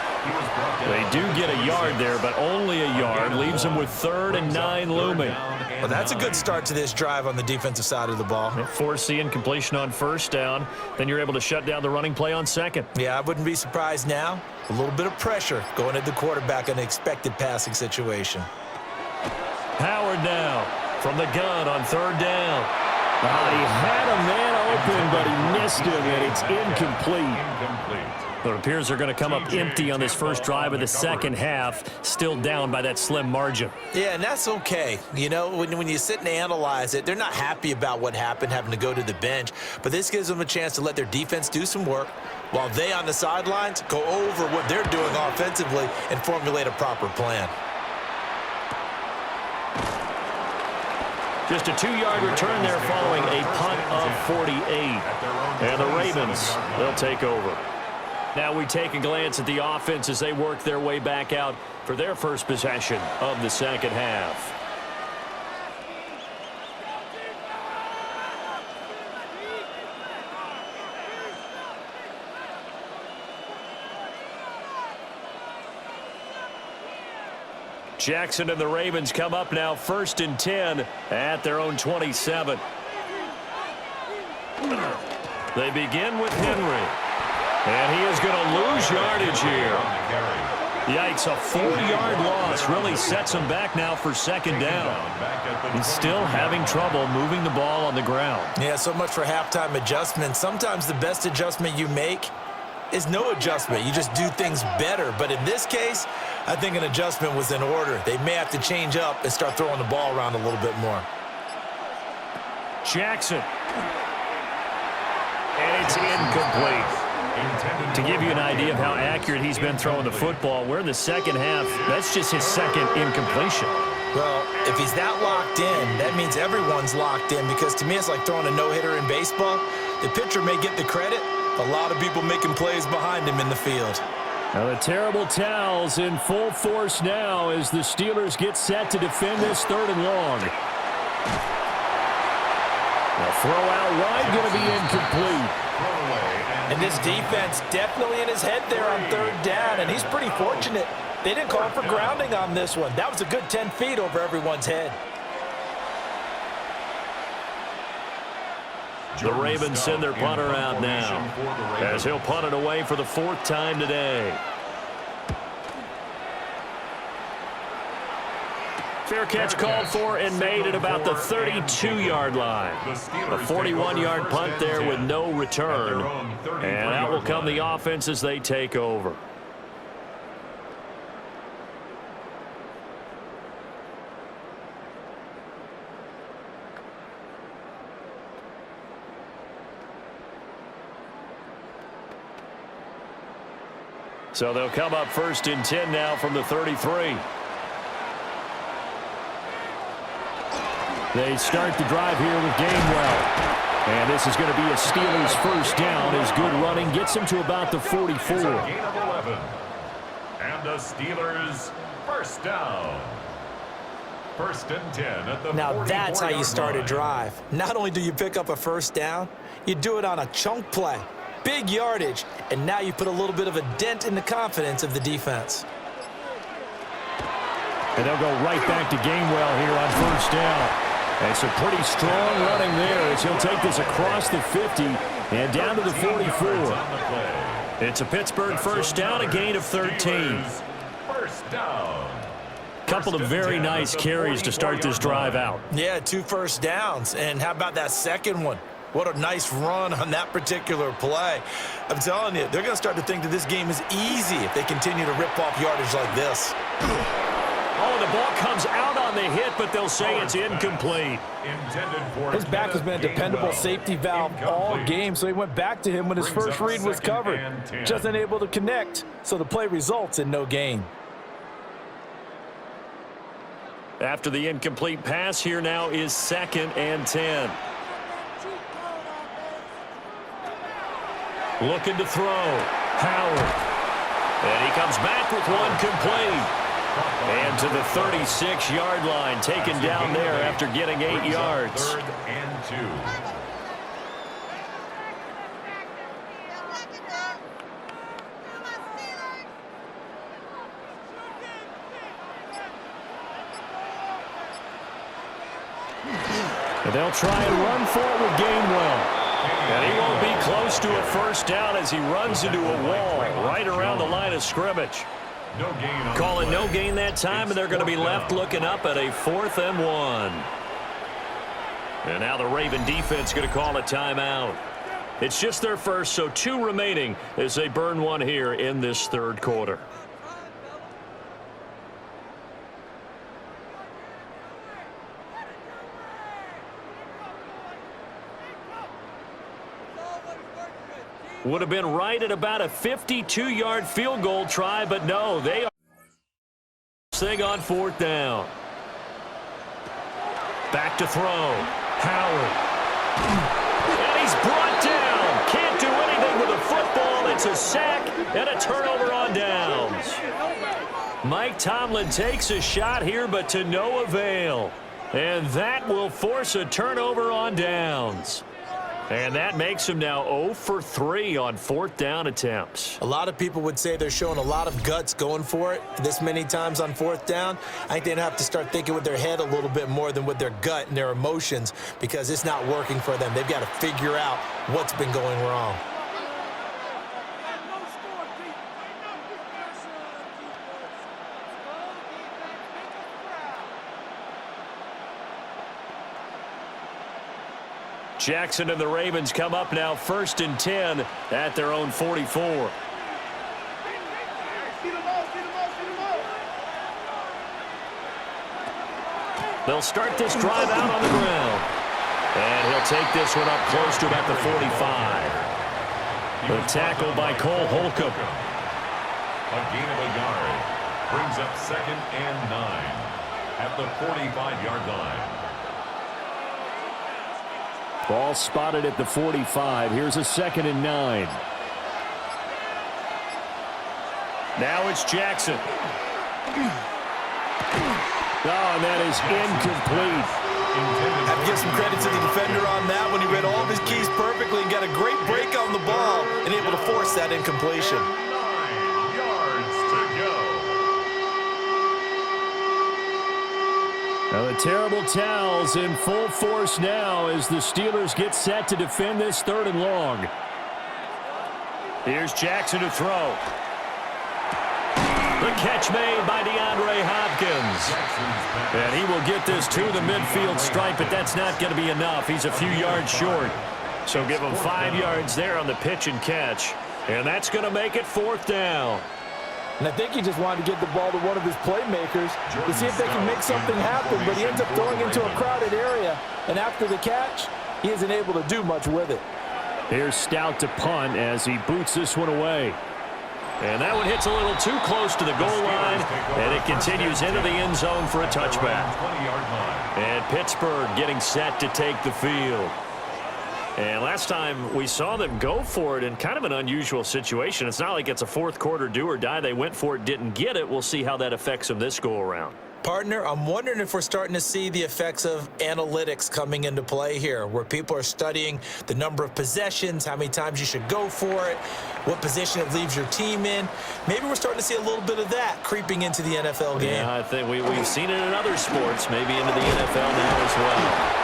They do get a yard there, but only a yard. Leaves them with 3rd and 9 looming. Well, that's a good start to this drive on the defensive side of the ball. Force the incompletion on 1st down. Then you're able to shut down the running play on 2nd. Yeah, I wouldn't be surprised now. A little bit of pressure going at the quarterback in an expected passing situation. Howard now from the gun on 3rd down. He had a man open, but he missed him, and it's incomplete. But it appears they're going to come up empty on this first drive of the second half, still down by that slim margin. Yeah, and that's okay. You know, when you sit and analyze it, they're not happy about what happened, having to go to the bench. But this gives them a chance to let their defense do some work while they on the sidelines go over what they're doing offensively and formulate a proper plan. Just a 2-yard return there following a punt of 48. And the Ravens, they'll take over. Now we take a glance at the offense as they work their way back out for their first possession of the second half. Jackson and the Ravens come up now 1st and 10 at their own 27. They begin with Henry. And he is going to lose yardage here. Yikes, a 4-yard loss really sets him back now for 2nd down. He's still having trouble moving the ball on the ground. Yeah, so much for halftime adjustment. Sometimes the best adjustment you make is no adjustment. You just do things better. But in this case, I think an adjustment was in order. They may have to change up and start throwing the ball around a little bit more. Jackson. And it's incomplete. To give you an idea of how accurate he's been throwing the football, we're in the second half. That's just his 2nd incompletion. Well, if he's that locked in, that means everyone's locked in, because to me it's like throwing a no-hitter in baseball. The pitcher may get the credit. A lot of people making plays behind him in the field. Now the terrible towels in full force now as the Steelers get set to defend this 3rd and long. The throw out wide going to be incomplete. And this defense definitely in his head there on 3rd down, and he's pretty fortunate. They didn't call for grounding on this one. That was a good 10 feet over everyone's head. The Ravens send their punter out now as he'll punt it away for the 4th time today. Fair catch called for and made at about the 32-yard line. A 41-yard punt there with no return. And out will come the offense as they take over. So they'll come up 1st and 10 now from the 33. They start the drive here with Gainwell. And this is going to be a Steelers 1st down as good running gets him to about the 44. Gain of 11. And the Steelers 1st down. 1st and 10 at the Now that's how you start a line. drive. Not only do you pick up a 1st down, you do it on a chunk play. Big yardage, and now you put a little bit of a dent in the confidence of the defense. And they'll go right back to Gainwell here on 1st down. And some pretty strong running there as he'll take this across the 50 and down to the 44. It's a Pittsburgh 1st down, a gain of 13. 1st down. Couple of very nice carries to start this drive out. Yeah, 2 1st downs. And how about that second one? What a nice run on that particular play. I'm telling you, they're going to start to think that this game is easy if they continue to rip off yardage like this. Oh, the ball comes out on the hit, but they'll say it's incomplete. His back has been a dependable safety valve all game, so he went back to him when his first read was covered. Just unable to connect, so the play results in no gain. After the incomplete pass, here now is 2nd and 10. Looking to throw. Howard. And he comes back with one complete. And to the 36-yard line, taken down there after getting 8 yards. 3rd and 2. And they'll try and run for it with Gainwell. And he won't be close to a first down as he runs into a wall right around the line of scrimmage. No gain. Call it no gain that time, and they're going to be left looking up at a 4th and 1. And now the Raven defense going to call a timeout. It's just their first, so 2 remaining as they burn one here in this 3rd quarter. Would have been right at about a 52-yard field goal try, but no, they are thing on 4th down. Back to throw. Howard. And he's brought down. Can't do anything with a football. It's a sack and a turnover on downs. Mike Tomlin takes a shot here, but to no avail. And that will force a turnover on downs. And that makes him now 0 for 3 on 4th down attempts. A lot of people would say they're showing a lot of guts going for it this many times on 4th down. I think they'd have to start thinking with their head a little bit more than with their gut and their emotions because it's not working for them. They've got to figure out what's been going wrong. Jackson and the Ravens come up now 1st and 10 at their own 44. They'll start this drive out on the ground. And he'll take this one up close to about the 45. The tackle by Cole Holcomb. A gain of a yard. Brings up 2nd and 9 at the 45-yard line. Ball spotted at the 45. Here's a 2nd and 9. Now it's Jackson. Oh, and that is incomplete. Have to give some credit to the defender on that when he read all of his keys perfectly and got a great break on the ball and able to force that incompletion. 9 yards to go. Now the terrible towels in full force now as the Steelers get set to defend this 3rd and long. Here's Jackson to throw. The catch made by DeAndre Hopkins. And he will get this to the midfield stripe, but that's not going to be enough. He's a few yards short. So give him 5 yards there on the pitch and catch. And that's going to make it 4th down. And I think he just wanted to get the ball to one of his playmakers to see if they can make something happen, but he ends up throwing into a crowded area. And after the catch, he isn't able to do much with it. Here's Stout to punt as he boots this one away. And that one hits a little too close to the goal line, and it continues into the end zone for a touchback. And Pittsburgh getting set to take the field. And last time we saw them go for it in kind of an unusual situation. It's not like it's a 4th quarter do or die. They went for it, didn't get it. We'll see how that affects them this go around. Partner, I'm wondering if we're starting to see the effects of analytics coming into play here, where people are studying the number of possessions, how many times you should go for it, what position it leaves your team in. Maybe we're starting to see a little bit of that creeping into the NFL game. Yeah, I think we've seen it in other sports, maybe into the NFL now as well.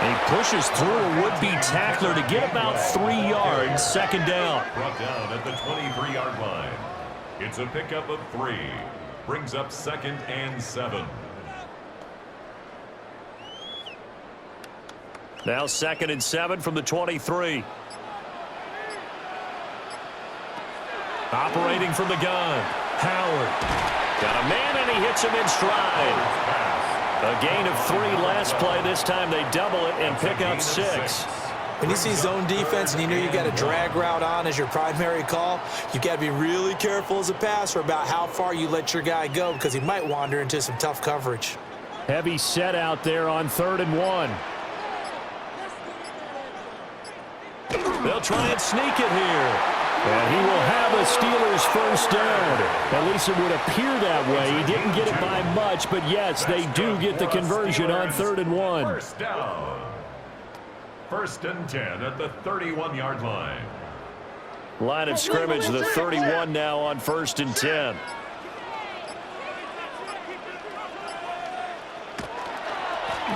And he pushes through a would-be tackler to get about 3 yards, 2nd down. Brought down at the 23-yard line. It's a pickup of 3. Brings up 2nd and 7. Now 2nd and 7 from the 23. Operating from the gun. Howard. Got a man and he hits him in stride. A gain of 3 last play. This time they double it and pick up 6. When you see zone defense and you know you've got a drag route on as your primary call, you've got to be really careful as a passer about how far you let your guy go because he might wander into some tough coverage. Heavy set out there on 3rd and 1. They'll try and sneak it here. And he will have a Steelers first down. At least it would appear that way. He didn't get it by much, but yes, they do get the conversion on 3rd and 1. First down. 1st and 10 at the 31-yard line. Line of scrimmage, the 31 now on 1st and 10.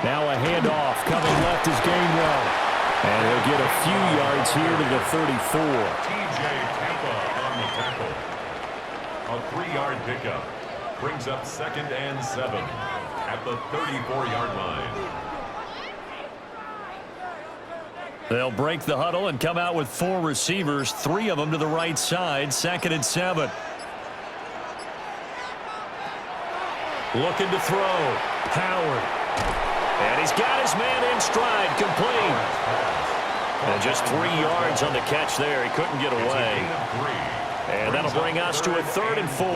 Now a handoff coming left is Gainwell. And he'll get a few yards here to the 34. TJ Tampa on the tackle. A 3-yard pickup. Brings up 2nd and 7 at the 34-yard line. They'll break the huddle and come out with 4 receivers, 3 of them to the right side, 2nd and 7. Looking to throw. Howard. And he's got his man in stride, complete. And just 3 yards on the catch there. He couldn't get away. And that'll bring us to a 3rd and 4.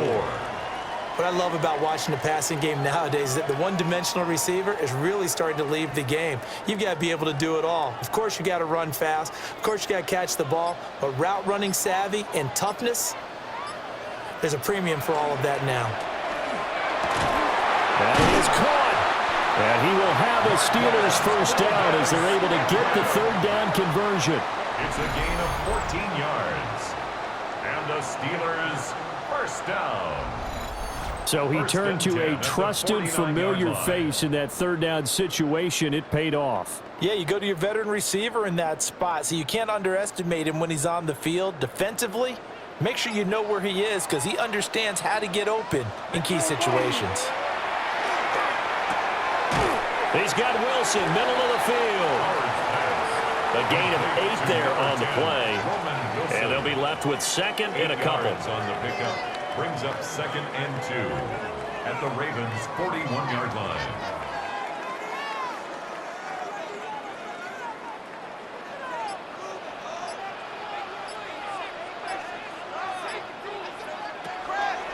What I love about watching the passing game nowadays is that the one-dimensional receiver is really starting to leave the game. You've got to be able to do it all. Of course, you got to run fast. Of course, you got to catch the ball. But route running savvy and toughness, there's a premium for all of that now. And he is caught. And he will have the Steelers first down as they're able to get the 3rd down conversion. It's a gain of 14 yards. And the Steelers first down. So he turned to a trusted, familiar face in that 3rd down situation. It paid off. Yeah, you go to your veteran receiver in that spot, so you can't underestimate him when he's on the field. Defensively, make sure you know where he is because he understands how to get open in key situations. He's got Wilson, middle of the field. A gain of 8 there on the play. And they'll be left with 2nd and a couple. On the pickup. Brings up 2nd and 2 at the Ravens' 41-yard line.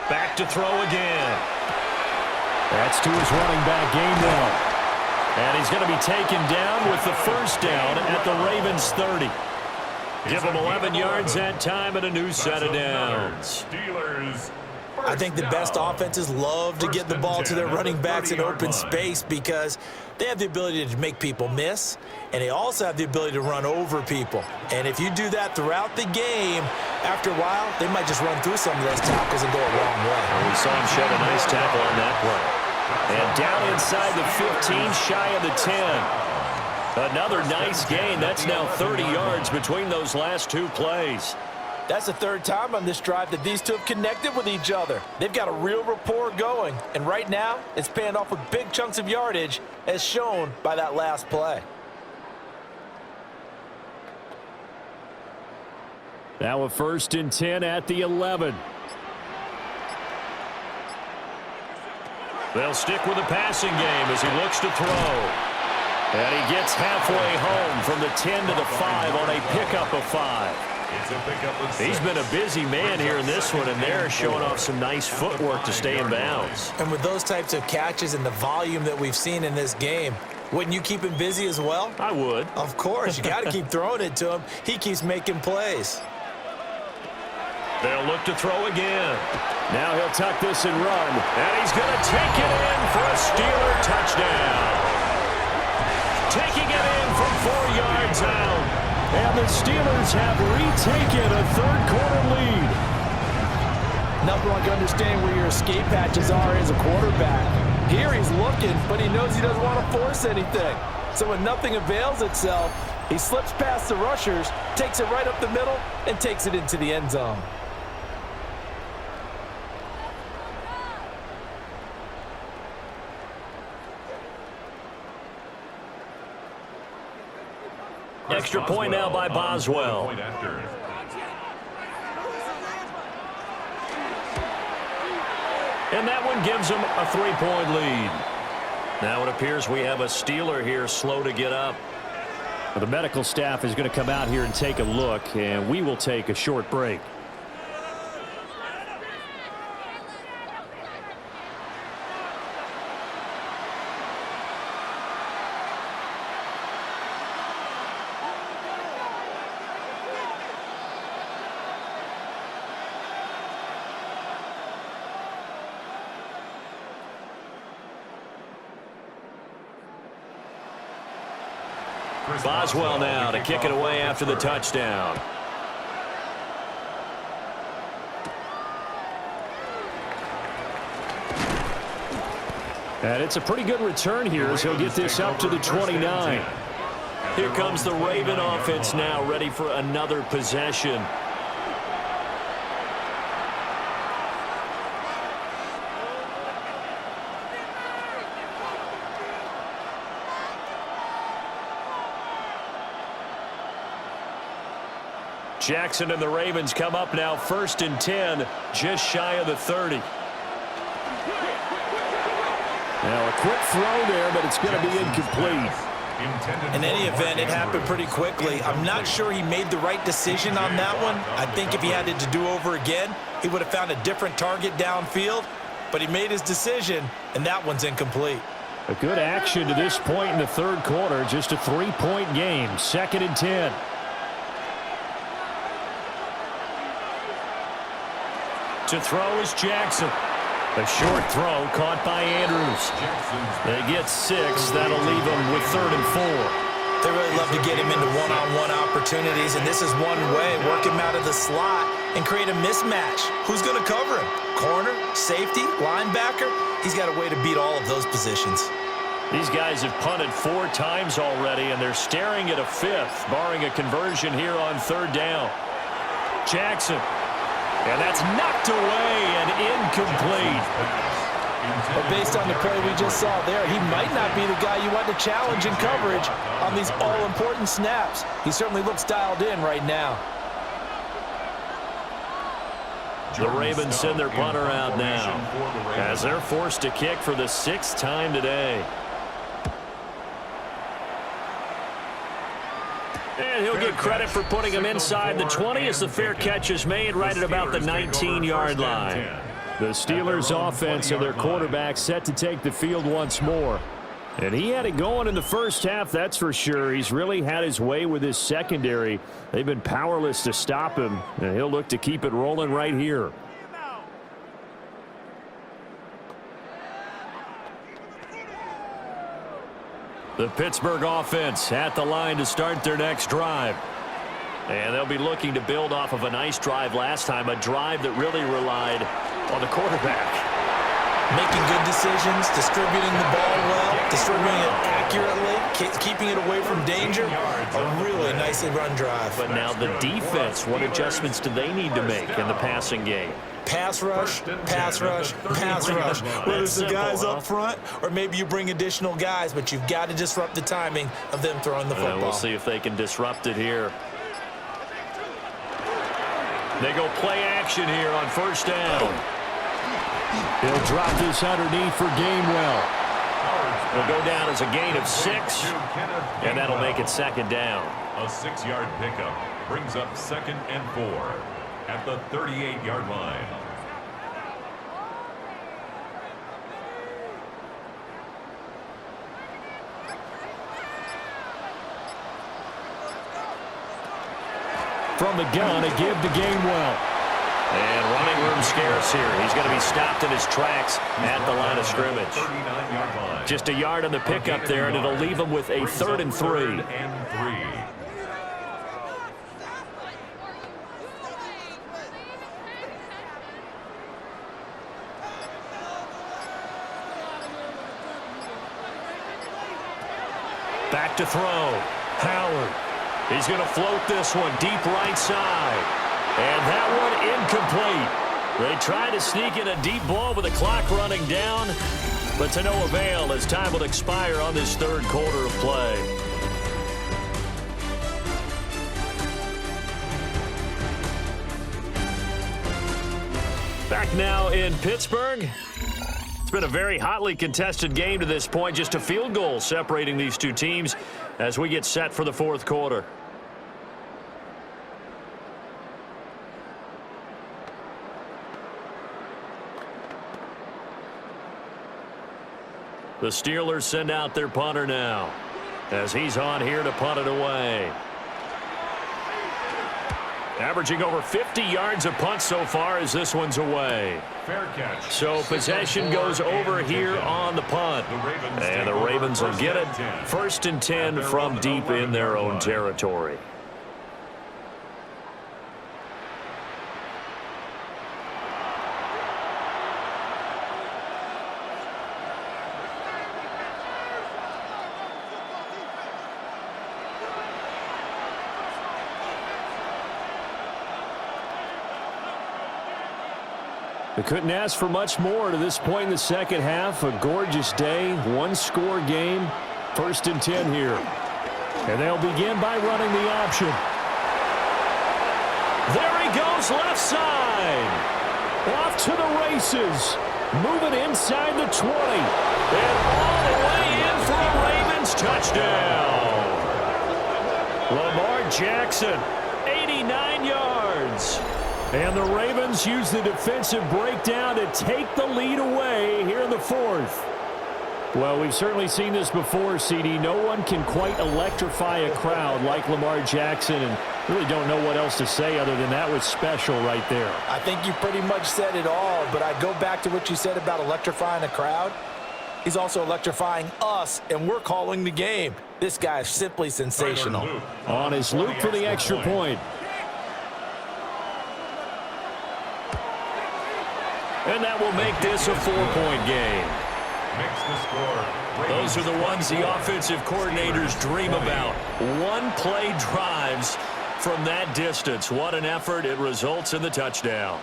Back to throw again. That's to his running back, Gainwell. And he's going to be taken down with the first down at the Ravens' 30. Give him 11 yards that time and a new set of downs. I think the best offenses love to get the ball to their running backs in open space because they have the ability to make people miss, and they also have the ability to run over people. And if you do that throughout the game, after a while, they might just run through some of those tackles and go a long way. And we saw him shed a nice tackle on that play. And down inside the 15, shy of the 10. Another nice gain. That's now 30 yards between those last 2 plays. That's the 3rd time on this drive that these two have connected with each other. They've got a real rapport going, and right now it's paying off with big chunks of yardage as shown by that last play. Now a 1st and 10 at the 11. They'll stick with the passing game as he looks to throw. And he gets halfway home from the 10 to the 5 on a pickup of 5. It's a pickup of 6. He's been a busy man here in this one, and they're showing off some nice footwork to stay in bounds. And with those types of catches and the volume that we've seen in this game, wouldn't you keep him busy as well? I would. Of course. You got to keep throwing it to him. He keeps making plays. They'll look to throw again. Now he'll tuck this and run. And he's going to take it in for a Steeler touchdown. Taking it in from 4 yards out. And the Steelers have retaken a 3rd quarter lead. Nothing like understanding where your escape hatches are as a quarterback. Here he's looking, but he knows he doesn't want to force anything. So when nothing avails itself, he slips past the rushers, takes it right up the middle, and takes it into the end zone. Extra point now by Boswell. And that one gives them a 3-point lead. Now it appears we have a Steeler here slow to get up. Well, the medical staff is going to come out here and take a look, and we will take a short break. Boswell now to kick it away after the touchdown. And it's a pretty good return here as he'll get this up to the 29. Here comes the Raven offense now, ready for another possession. Jackson and the Ravens come up now 1st and 10, just shy of the 30. Now a quick throw there, but it's going to be incomplete. In any event, it happened pretty quickly. I'm not sure he made the right decision on that one. I think if he had it to do over again, he would have found a different target downfield, but he made his decision, and that one's incomplete. A good action to this point in the third quarter, just a 3-point game, 2nd and 10. To throw is Jackson. A short throw caught by Andrews. They get 6. That'll leave them with 3rd and 4. They really love to get him into one-on-one opportunities, and this is one way. Work him out of the slot and create a mismatch. Who's going to cover him? Corner, safety, linebacker? He's got a way to beat all of those positions. These guys have punted 4 times already, and they're staring at a 5th, barring a conversion here on 3rd down. Jackson. And that's knocked away and incomplete. But based on the play we just saw there, he might not be the guy you want to challenge in coverage on these all-important snaps. He certainly looks dialed in right now. The Ravens send their punter out now as they're forced to kick for the 6th time today. And he'll get credit for putting him inside the 20 as the fair catch is made right at about the 19-yard line. The Steelers offense and their quarterback set to take the field once more. And he had it going in the first half, that's for sure. He's really had his way with his secondary. They've been powerless to stop him, and he'll look to keep it rolling right here. The Pittsburgh offense at the line to start their next drive. And they'll be looking to build off of a nice drive last time, a drive that really relied on the quarterback. Making good decisions, distributing the ball well, distributing it accurately, keeping it away from danger. A really nicely run drive. But now the defense, what adjustments do they need to make in the passing game? Pass rush, pass rush, pass rush. Whether it's the guys up front or maybe you bring additional guys, but you've got to disrupt the timing of them throwing the football. We'll see if they can disrupt it here. They go play action here on 1st down. He'll drop this underneath for Gainwell. It'll go down as a gain of 6, and that'll make it 2nd down. A 6-yard pickup brings up 2nd and 4 at the 38-yard line. From the gun, a give to Gainwell. And running room scarce here. He's going to be stopped in his tracks at the line of scrimmage. 39-yard line. Just a yard on the pickup there, and it'll leave him with a 3rd and 3. Back to throw. Howard. He's going to float this one deep right side. And that one incomplete. They try to sneak in a deep ball with the clock running down, but to no avail as time will expire on this 3rd quarter of play. Back now in Pittsburgh. It's been a very hotly contested game to this point. Just a field goal separating these two teams as we get set for the 4th quarter. The Steelers send out their punter now as he's on here to punt it away. Averaging over 50 yards a punt so far as this one's away. Fair catch. So possession goes over here on the punt. And the Ravens will get it. 1st and 10 from deep in their own territory. They couldn't ask for much more to this point in the second half. A gorgeous day, one-score game, 1st and 10 here. And they'll begin by running the option. There he goes, left side. Off to the races. Moving inside the 20. And all the way in for a Ravens touchdown. Lamar Jackson, 89 yards. And the Ravens use the defensive breakdown to take the lead away here in the 4th. Well, we've certainly seen this before, CD. No one can quite electrify a crowd like Lamar Jackson, and really don't know what else to say other than that was special right there. I think you pretty much said it all, but I go back to what you said about electrifying a crowd. He's also electrifying us, and we're calling the game. This guy is simply sensational. On his loop for the extra point. And that will make this a 4-point game. Those are the ones the offensive coordinators dream about. One-play drives from that distance. What an effort. It results in the touchdown.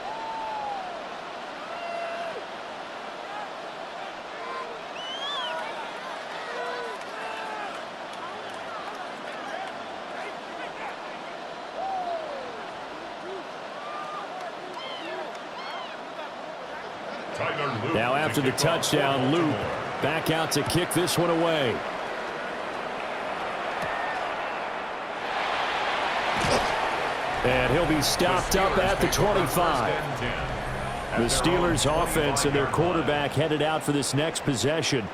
Now after the touchdown, Luke back out to kick this one away. And he'll be stopped up at the 25. The Steelers' offense and their quarterback headed out for this next possession.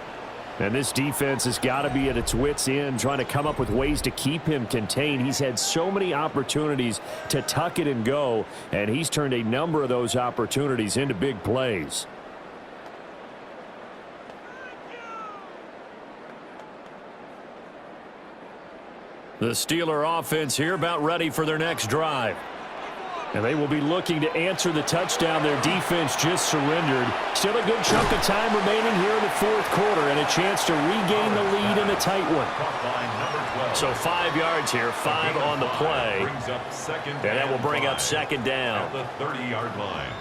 And this defense has got to be at its wits' end, trying to come up with ways to keep him contained. He's had so many opportunities to tuck it and go, and he's turned a number of those opportunities into big plays. The Steeler offense here about ready for their next drive. And they will be looking to answer the touchdown their defense just surrendered. Still a good chunk of time remaining here in the 4th quarter and a chance to regain the lead in a tight one. So 5 yards here, 5 on the play. And that will bring up 2nd down. At the 30-yard line.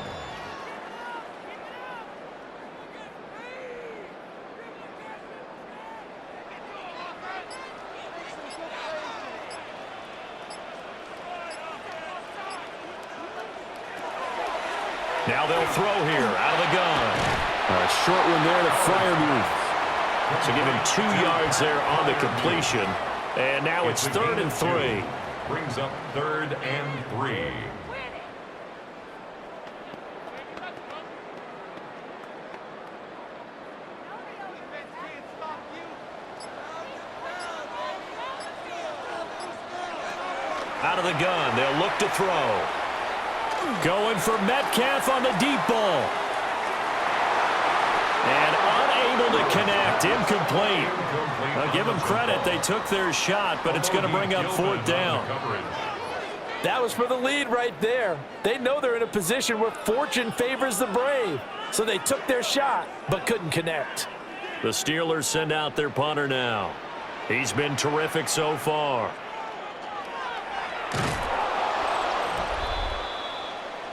Now they'll throw here out of the gun. A short one there to Freiermuth. So give him 2 yards there on the completion. And now it's 3rd and 3. Brings up 3rd and 3. Out of the gun, they'll look to throw. Going for Metcalf on the deep ball. And unable to connect. Incomplete. I'll give them credit. They took their shot, but it's going to bring up 4th down. That was for the lead right there. They know they're in a position where fortune favors the brave. So they took their shot, but couldn't connect. The Steelers send out their punter now. He's been terrific so far.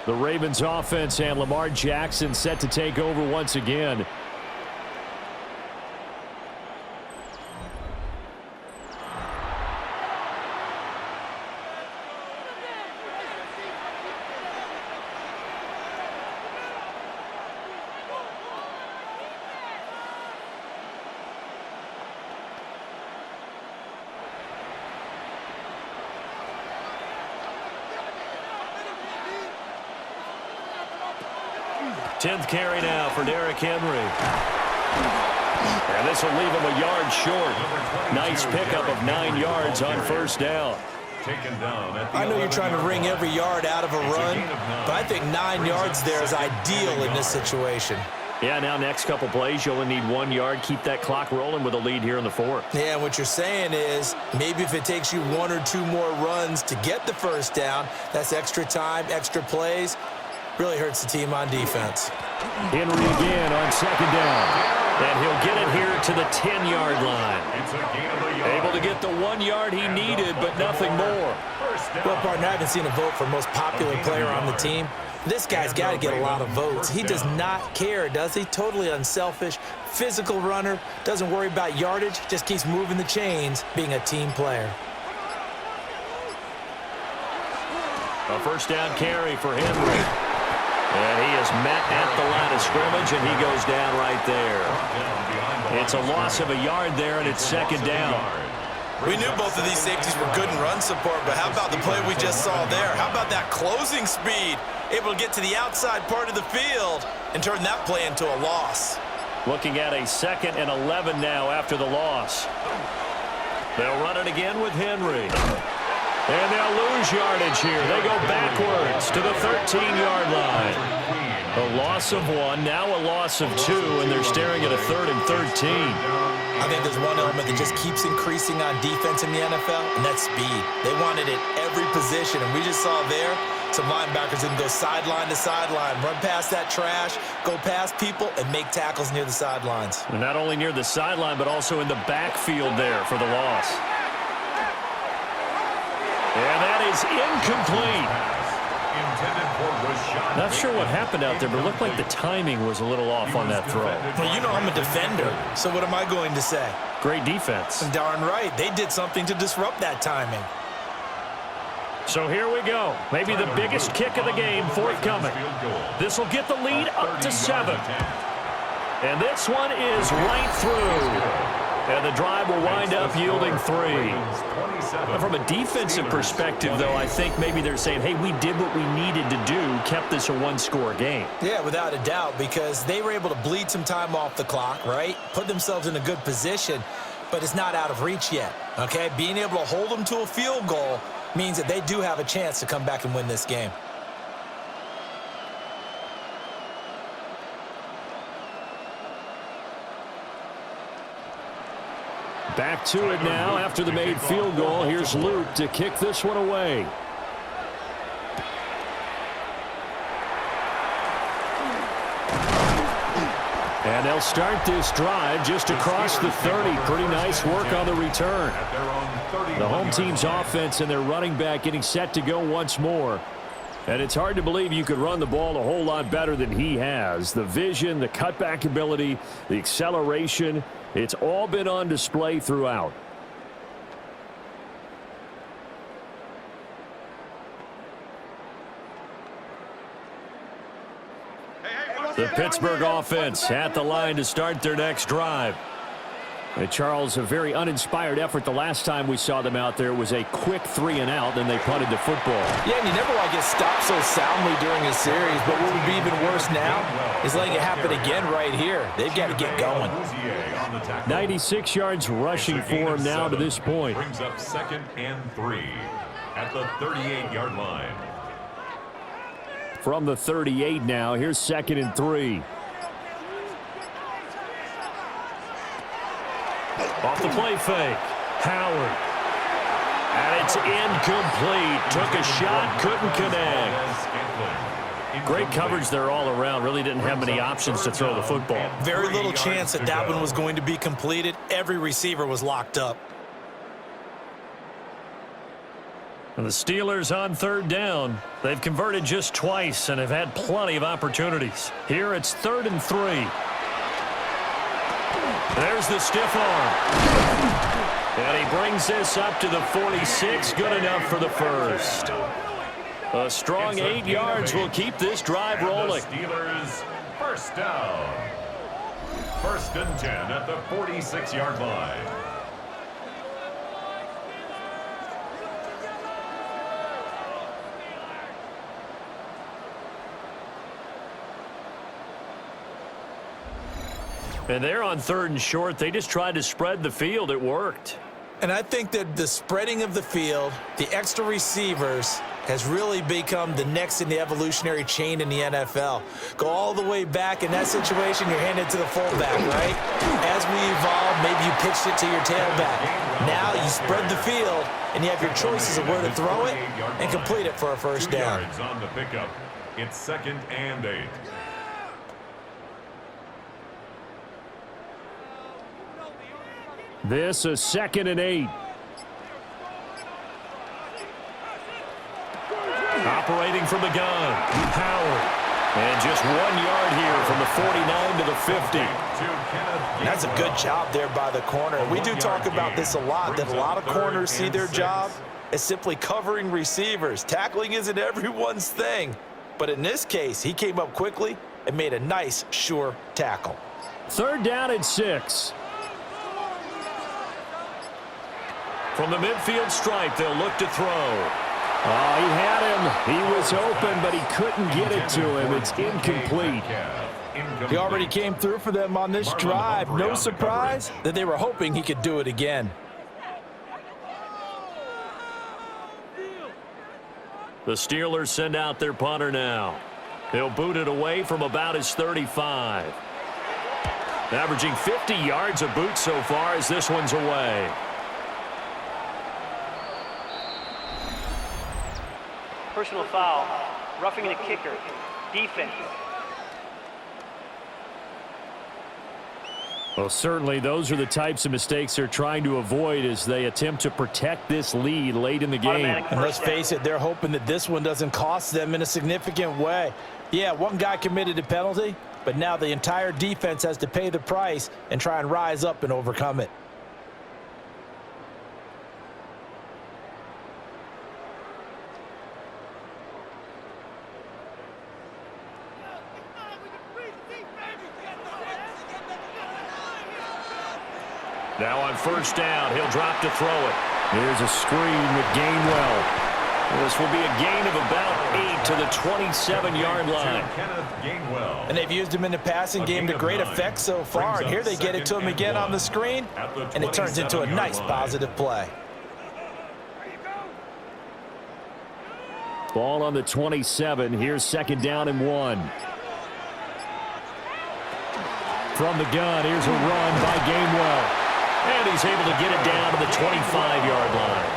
The Ravens offense and Lamar Jackson set to take over once again. Tenth carry now for Derrick Henry. And this will leave him a yard short. Nice pickup of 9 yards on 1st down. Taken down at the I know you're trying to wring every yard out of a run, but I think 9 yards there is ideal in this situation. Yeah, now next couple plays, you only need 1 yard. Keep that clock rolling with a lead here in the 4th. Yeah, and what you're saying is maybe if it takes you 1 or 2 more runs to get the 1st down, that's extra time, extra plays. Really hurts the team on defense. Henry again on 2nd down. And he'll get it here to the 10-yard line. Able to get the 1 yard he needed, but nothing more. Well, partner, I haven't seen a vote for most popular player on the team. This guy's got to get a lot of votes. He does not care, does he? Totally unselfish, physical runner, doesn't worry about yardage, just keeps moving the chains, being a team player. A first down carry for Henry. And he is met at the line of scrimmage, and he goes down right there. It's a loss of a yard there, and it's second down. We knew both of these safeties were good in run support, but how about the play we just saw there? How about that closing speed? Able to get to the outside part of the field and turn that play into a loss. Looking at a 2nd and 11 now after the loss. They'll run it again with Henry. And they'll lose yardage here. They go backwards to the 13-yard line. A loss of 1, now a loss of 2, and they're staring at a 3rd and 13. I think there's one element that just keeps increasing on defense in the NFL, and that's speed. They want it at every position, and we just saw there some linebackers that can go sideline to sideline, run past that trash, go past people, and make tackles near the sidelines. And not only near the sideline, but also in the backfield there for the loss. And that is incomplete. Not sure what happened out there, but it looked like the timing was a little off on that throw. Well, you know I'm a defender, so what am I going to say? Great defense. Darn right. They did something to disrupt that timing. So here we go. Maybe the biggest kick of the game forthcoming. This will get the lead up to 7. And this one is right through. And the drive will wind up yielding 3. Now, from a defensive perspective, though, I think maybe they're saying, hey, we did what we needed to do, kept this a 1-score game. Yeah, without a doubt, because they were able to bleed some time off the clock, right? Put themselves in a good position, but it's not out of reach yet, okay? Being able to hold them to a field goal means that they do have a chance to come back and win this game. Back to it now after the made field goal. Here's Luke to kick this one away. And they'll start this drive just across the 30. Pretty nice work on the return. The home team's offense and their running back getting set to go once more. And it's hard to believe you could run the ball a whole lot better than he has. The vision, the cutback ability, the acceleration, it's all been on display throughout. The Pittsburgh offense at the line to start their next drive. And Charles, a very uninspired effort the last time we saw them out there was a quick 3-and-out, then they punted the football. Yeah, and you never want to get stopped so soundly during a series, but what would be even worse now is letting it happen again right here. They've got to get going. 96 yards rushing for him now to this point. Brings up 2nd and 3 at the 38-yard line. From the 38 now, here's 2nd and 3. Off the play fake. Howard. And it's incomplete. Took a shot, couldn't connect. Great coverage there all around. Really didn't have many options to throw the football. Very little chance that that one was going to be completed. Every receiver was locked up. And the Steelers on 3rd down. They've converted just twice and have had plenty of opportunities. Here it's 3rd and 3. There's the stiff arm. And he brings this up to the 46. Good enough for the first. A strong 8 yards will keep this drive rolling. Steelers first down. 1st and 10 at the 46-yard line. And they're on 3rd and short. They just tried to spread the field. It worked. And I think that the spreading of the field, the extra receivers, has really become the next in the evolutionary chain in the NFL. Go all the way back in that situation, you're handed to the fullback, right? As we evolve, maybe you pitched it to your tailback. Now you spread the field, and you have your choices of where to throw it and complete it for a first down. 2 yards on the pickup. It's 2nd and 8. This is 2nd and 8. Operating from the gun, Howard. And just 1 yard here from the 49 to the 50. That's a good job there by the corner. We do talk about this a lot, that a lot of corners see their job as simply covering receivers. Tackling isn't everyone's thing. But in this case, he came up quickly and made a nice, sure tackle. 3rd down and 6. From the midfield stripe, they'll look to throw. Oh, he had him. He was open, but he couldn't get it to him. It's incomplete. He already came through for them on this drive. No surprise that they were hoping he could do it again. The Steelers send out their punter now. He'll boot it away from about his 35. Averaging 50 yards a boot so far as this one's away. Personal foul. Roughing the kicker. Defense. Well, certainly those are the types of mistakes they're trying to avoid as they attempt to protect this lead late in the game. And let's face it, they're hoping that this one doesn't cost them in a significant way. Yeah, one guy committed a penalty, but now the entire defense has to pay the price and try and rise up and overcome it. Now on 1st down, he'll drop to throw it. Here's a screen with Gainwell. This will be a gain of about 8 to the 27-yard line. And they've used him in the passing game to great effect so far. And here they get it to him again on the screen, and it turns into a nice positive play. Ball on the 27. Here's 2nd down and 1. From the gun, here's a run by Gainwell. And he's able to get it down to the 25-yard line.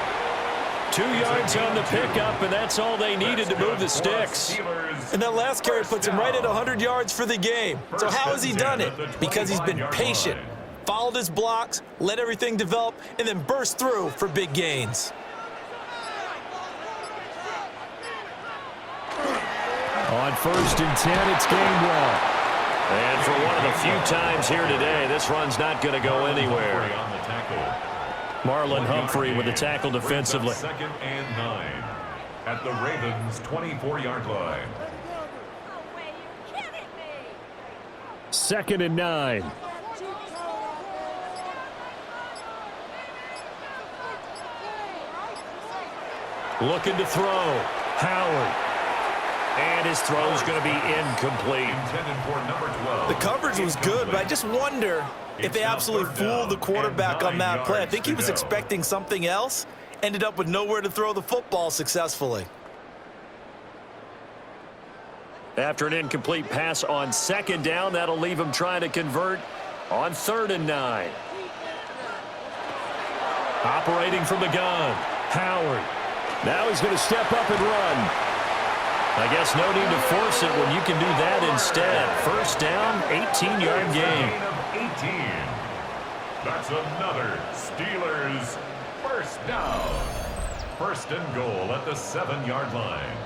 2 yards on the pickup, and that's all they needed to move the sticks. And that last carry puts him right at 100 yards for the game. So how has he done it? Because he's been patient, followed his blocks, let everything develop, and then burst through for big gains. On 1st and 10, it's Gainwell. And for one of the few times here today, this run's not going to go anywhere. Marlon Humphrey with the tackle defensively. 2nd and 9 at the Ravens' 24-yard line. 2nd and 9. Looking to throw. Howard. And his throw's going to be incomplete. The coverage was good, but I just wonder if they absolutely fooled the quarterback on that play. I think he was expecting something else, ended up with nowhere to throw the football successfully. After an incomplete pass on 2nd down, that'll leave him trying to convert on 3rd and 9. Operating from the gun, Howard. Now he's going to step up and run. I guess no need to force it when you can do that instead. 1st down, 18-yard gain. 18. That's another Steelers 1st down. 1st and goal at the 7-yard line.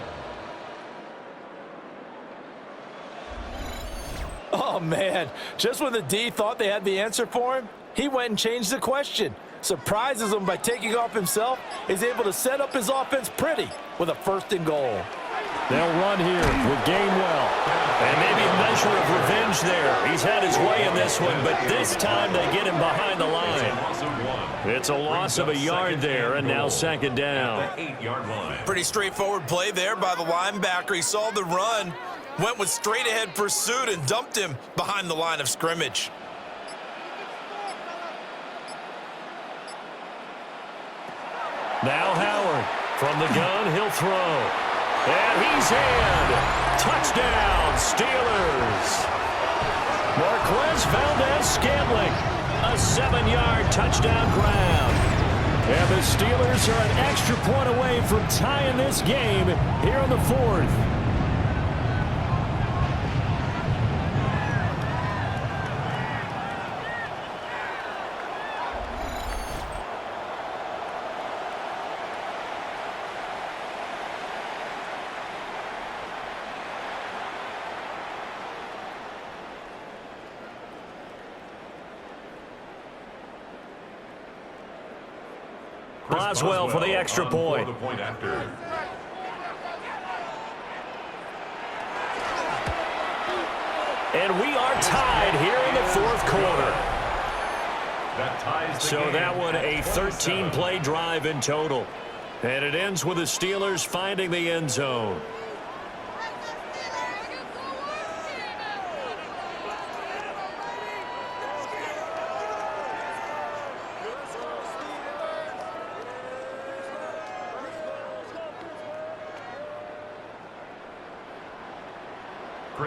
Oh, man. Just when the D thought they had the answer for him, he went and changed the question. Surprises him by taking off himself. Is able to set up his offense pretty with a 1st and goal. They'll run here with Gainwell. And maybe a measure of revenge there. He's had his way in this one, but this time they get him behind the line. It's a loss of a yard there, and now 2nd down. Pretty straightforward play there by the linebacker. He saw the run, went with straight-ahead pursuit, and dumped him behind the line of scrimmage. Now Howard. From the gun, he'll throw. And he's in. Touchdown, Steelers. Marquez Valdez-Scantling. A 7-yard touchdown grab. And the Steelers are an extra point away from tying this game here in the 4th. Boswell for the extra point. For the point after. And we are tied here in the fourth quarter. That ties the So game that one a at 27. 13-play drive in total. And it ends with the Steelers finding the end zone.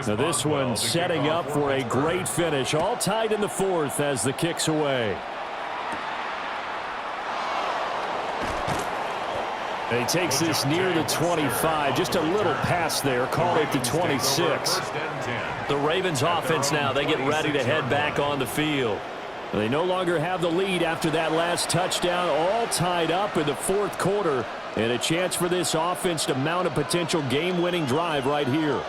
Now this one setting up for a great finish. All tied in the fourth as the kick's away. And he takes this near the 25. Just a little pass there. Call it the 26. The Ravens offense now, they get ready to head back on the field. They no longer have the lead after that last touchdown. All tied up in the fourth quarter. And a chance for this offense to mount a potential game-winning drive right here.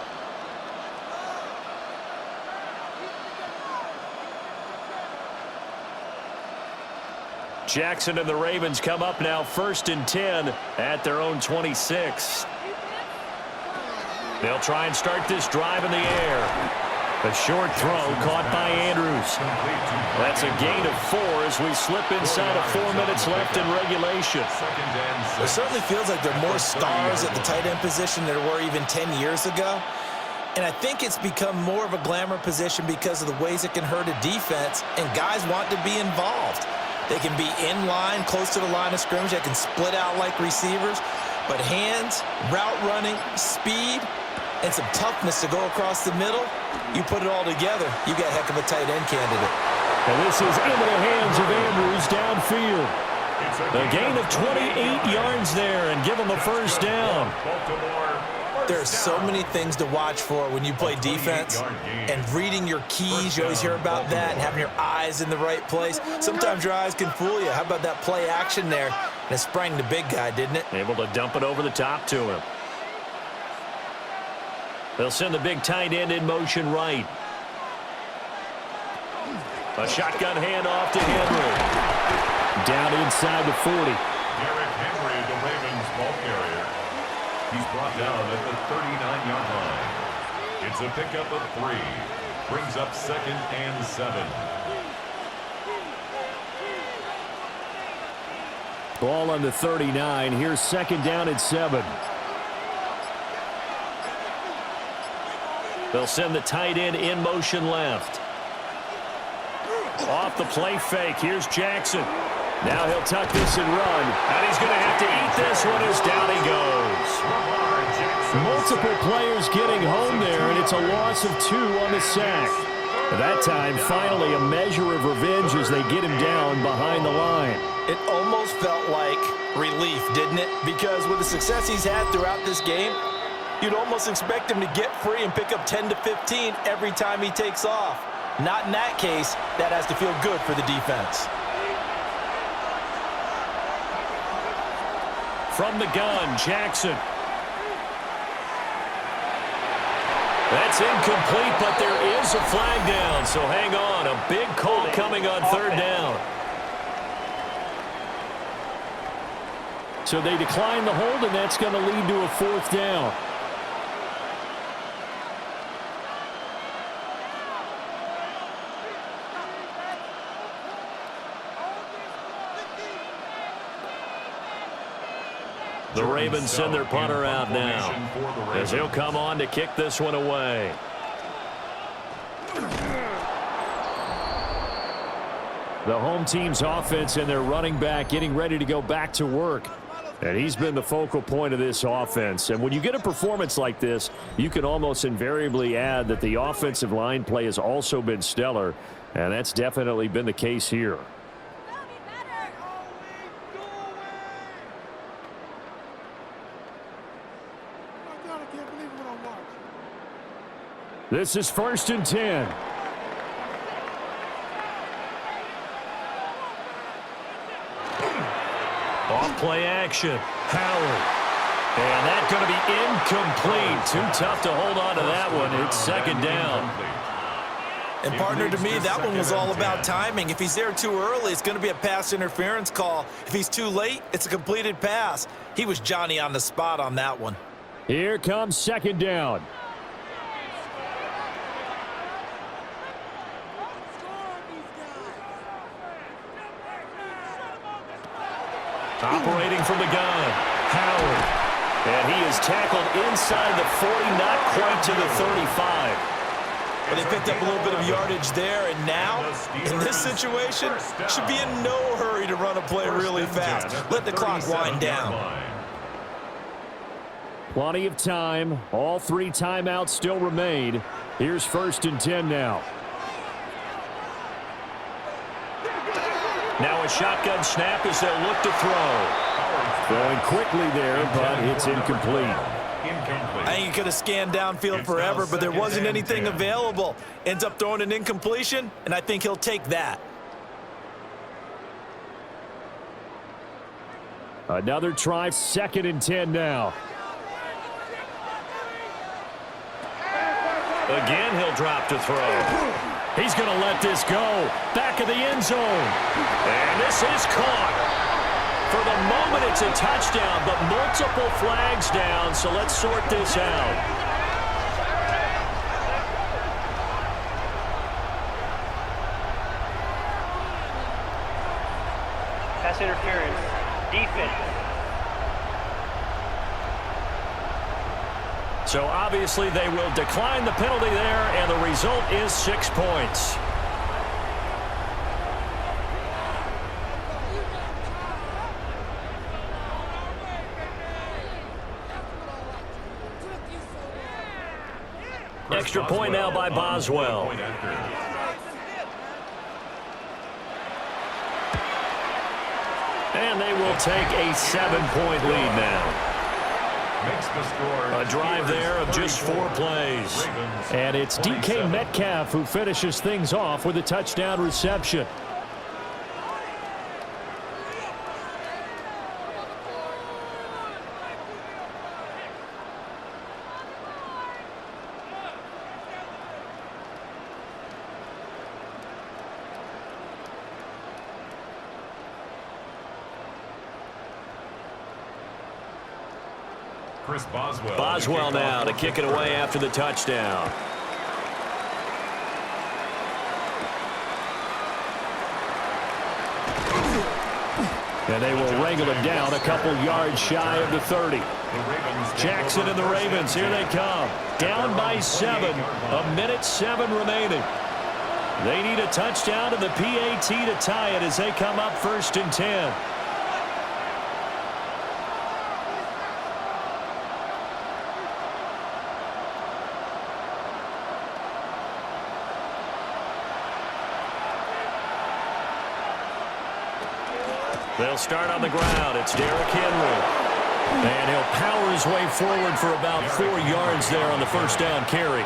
Jackson and the Ravens come up now 1st and 10 at their own 26. They'll try and start this drive in the air. A short throw caught by Andrews. That's a gain of 4 as we slip inside of 4 minutes left in regulation. It certainly feels like there are more stars at the tight end position than there were even 10 years ago. And I think it's become more of a glamour position because of the ways it can hurt a defense, and guys want to be involved. They can be in line, close to the line of scrimmage. They can split out like receivers. But hands, route running, speed, and some toughness to go across the middle, you put it all together, you got a heck of a tight end candidate. And this is into the hands of Andrews downfield. A gain of 28 yards there and give him a first down. There are so many things to watch for when you play defense, and reading your keys, you always hear about that, and having your eyes in the right place. Sometimes your eyes can fool you. How about that play action there? And it sprang the big guy, didn't it? Able to dump it over the top to him. They'll send the big tight end in motion right. A shotgun handoff to Henry. Down inside the 40. Derrick Henry, the Ravens ball carrier. He's brought down at the 39-yard line. It's a pickup of 3. Brings up 2nd and 7. Ball on the 39. Here's 2nd down and 7. They'll send the tight end in motion left. Off the play fake. Here's Jackson. Now he'll tuck this and run. And he's going to have to eat this one as down he goes. Multiple players getting home there, and it's a loss of 2 on the sack. At that time, finally a measure of revenge as they get him down behind the line. It almost felt like relief, didn't it? Because with the success he's had throughout this game, you'd almost expect him to get free and pick up 10 to 15 every time he takes off. Not in that case. That has to feel good for the defense. From the gun, Jackson. That's incomplete, but there is a flag down, so hang on. A big call coming on 3rd down. So they decline the hold, and that's going to lead to a 4th down. The Ravens send their punter out now as he'll come on to kick this one away. The home team's offense and their running back getting ready to go back to work. And he's been the focal point of this offense. And when you get a performance like this, you can almost invariably add that the offensive line play has also been stellar. And that's definitely been the case here. This is 1st and 10. Off play action. Howard. And that's going to be incomplete. Too tough to hold on to that one. It's 2nd down. And partner, to me, that one was all about timing. If he's there too early, it's going to be a pass interference call. If he's too late, it's a completed pass. He was Johnny on the spot on that one. Here comes second down. Operating from the gun, Howard. And he is tackled inside the 40, not quite to the 35. But they picked up a little bit of yardage there, and now, in this situation, should be in no hurry to run a play really fast. Let the clock wind down. Plenty of time. All 3 timeouts still remain. Here's 1st and 10 now. Now a shotgun snap as they'll look to throw. Going quickly there, but it's incomplete. I think he could have scanned downfield forever, but there wasn't anything available. Ends up throwing an incompletion, and I think he'll take that. Another try, 2nd and 10 now. Again, he'll drop to throw. He's going to let this go. Back of the end zone. And this is caught. For the moment, it's a touchdown, but multiple flags down, so let's sort this out. Pass interference. Defense. So obviously they will decline the penalty there, and the result is 6 points. Extra point now by Boswell. And they will take a 7-point lead now. A drive there of just 4 plays. And it's DK Metcalf who finishes things off with a touchdown reception. Boswell now to kick it away after the touchdown. And they will wrangle it down a couple yards shy of the 30. Jackson and the Ravens, here they come. Down by 7, 1:07 remaining. They need a touchdown and the PAT to tie it as they come up 1st and 10. They'll start on the ground. It's Derrick Henry. And he'll power his way forward for about 4 yards there on the 1st down carry.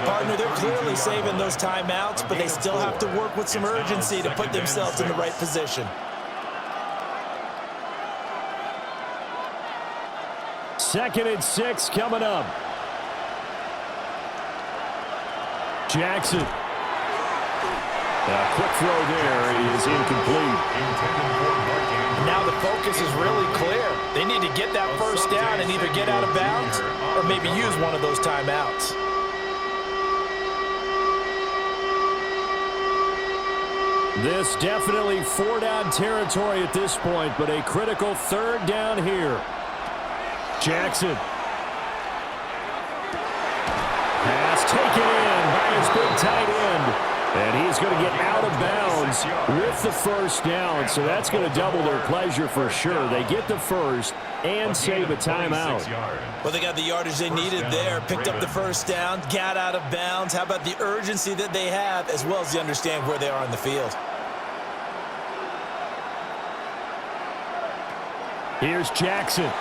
Partner, they're clearly saving those timeouts, but they still have to work with some urgency to put themselves in the right position. 2nd and 6 coming up. Jackson. A quick throw there is incomplete. Now the focus is really clear. They need to get that 1st down and either get out of bounds or maybe use one of those timeouts. This definitely 4-down territory at this point, but a critical 3rd down here. Jackson. Pass taken in by his big tight end. And he's going to get out of bounds with the 1st down, so that's going to double their pleasure for sure. They get the 1st and save a timeout. Well, they got the yardage they needed there, picked up the 1st down, got out of bounds. How about the urgency that they have, as well as they understand where they are on the field? Here's Jackson.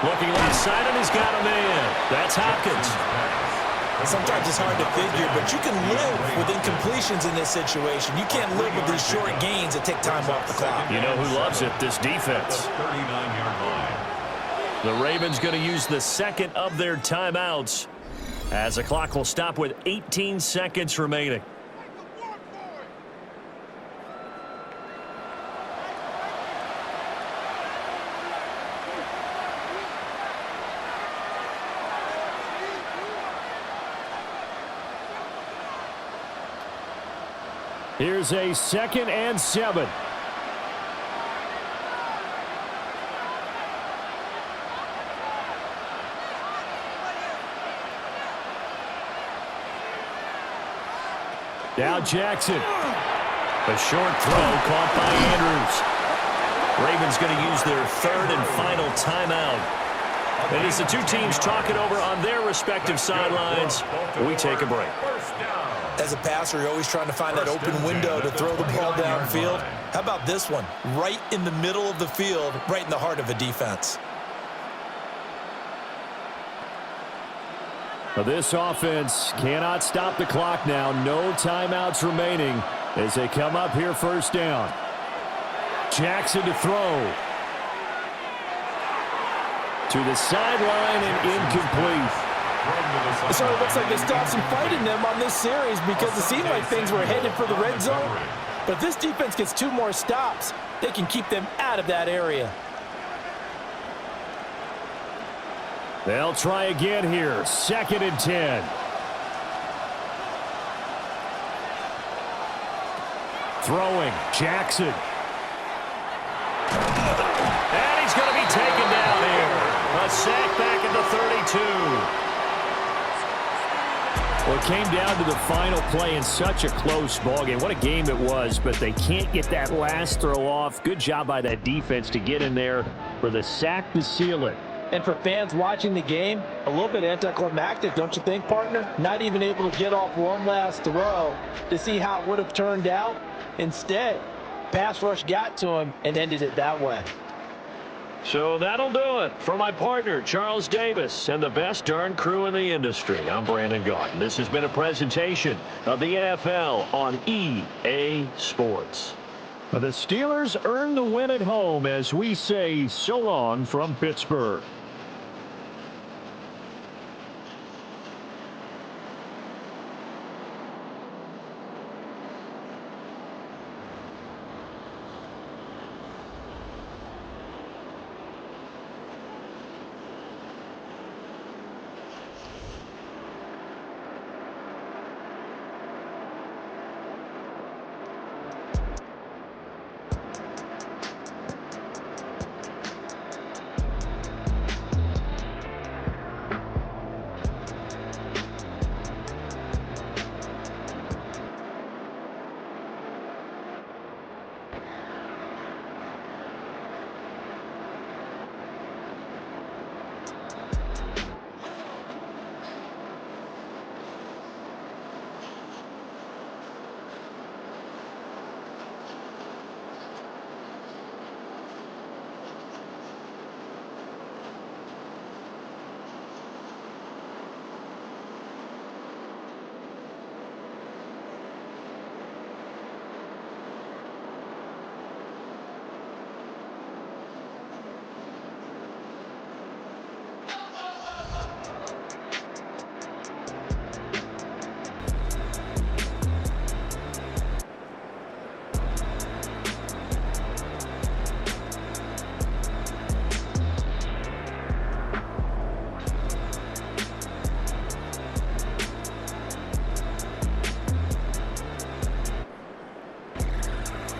Looking left side, and he's got a man. That's Hopkins. Sometimes it's hard to figure, but you can live with incompletions in this situation. You can't live with these short gains that take time off the clock. You know who loves it? This defense. The Ravens going to use the 2nd of their timeouts. as the clock will stop with 18 seconds remaining. Here's a 2nd and 7. Now Jackson. A short throw caught by Andrews. Ravens going to use their 3rd and final timeout. And as the two teams talk it over on their respective sidelines, we take a break. As a passer, you're always trying to find that open window to throw the ball downfield. How about this one? Right in the middle of the field, right in the heart of a defense. This offense cannot stop the clock now. No timeouts remaining as they come up here 1st down. Jackson to throw. To the sideline and incomplete. It sort of looks like they stopped some fight in them on this series because it seemed like things were headed for the red zone. But if this defense gets 2 more stops, they can keep them out of that area. They'll try again here. 2nd and 10. Throwing. Jackson. And he's going to be taken down here. A sack back at the 32. Well, it came down to the final play in such a close ballgame. What a game it was, but they can't get that last throw off. Good job by that defense to get in there for the sack to seal it. And for fans watching the game, a little bit anticlimactic, don't you think, partner? Not even able to get off one last throw to see how it would have turned out. Instead, pass rush got to him and ended it that way. So that'll do it for my partner, Charles Davis, and the best darn crew in the industry. I'm Brandon Gaudin. This has been a presentation of the NFL on EA Sports. The Steelers earn the win at home as we say so long from Pittsburgh.